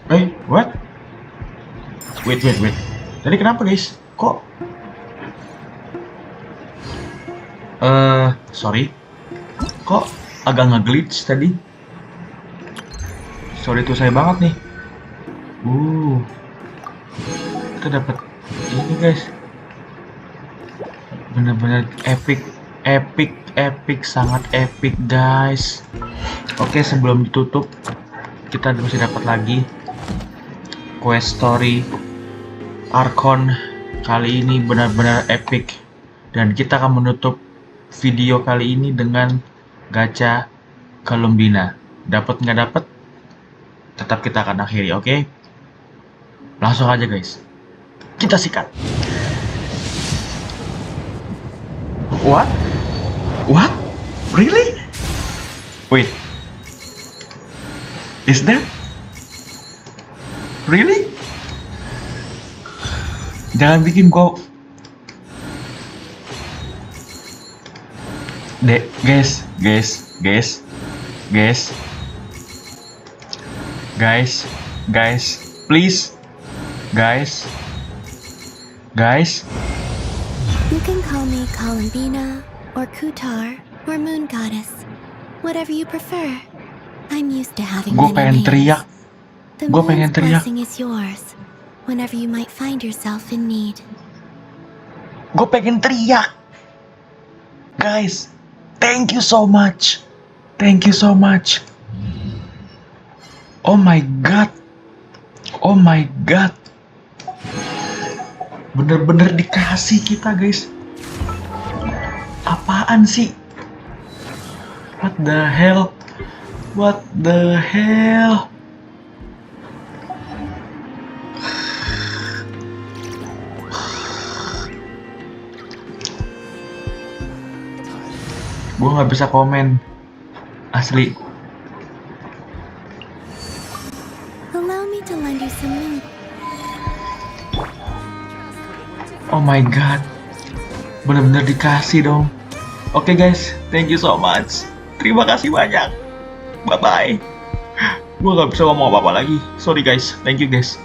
Hey, what? Wait. Tadi kenapa guys? Kok? Sorry. Kok agak nge-glitch tadi? Sorry tuh saya banget nih. Kita dapat ini guys. Bener-bener epic, sangat epic guys. Oke, sebelum ditutup, kita masih dapat lagi quest story Archon. Kali ini benar-benar epic, dan kita akan menutup video kali ini dengan gacha Columbina. Dapat nggak dapat, tetap kita akan akhiri, oke? Langsung aja guys, kita sikat. What? Really? Wait, is that really? Jangan bikin kok. Guys, please, guys. You can call me Columbina, or Kutar, or Moon Goddess. Whatever you prefer. I'm used to having Gue many pengen names. teriak. The Gue pengen moon's teriak. blessing is yours. Whenever you might find yourself in need. Gue pengen teriak. Guys, thank you so much. Thank you so much. Oh my god. Oh my god. Bener-bener dikasih kita, guys. Apaan sih? What the hell? What the hell? Gue nggak bisa komen, asli. Allow me to lend you some milk. Oh my god, bener-bener dikasih dong. Oke guys, thank you so much. Terima kasih banyak. Bye bye. Gue nggak bisa ngomong apa-apa lagi. Sorry guys, thank you guys.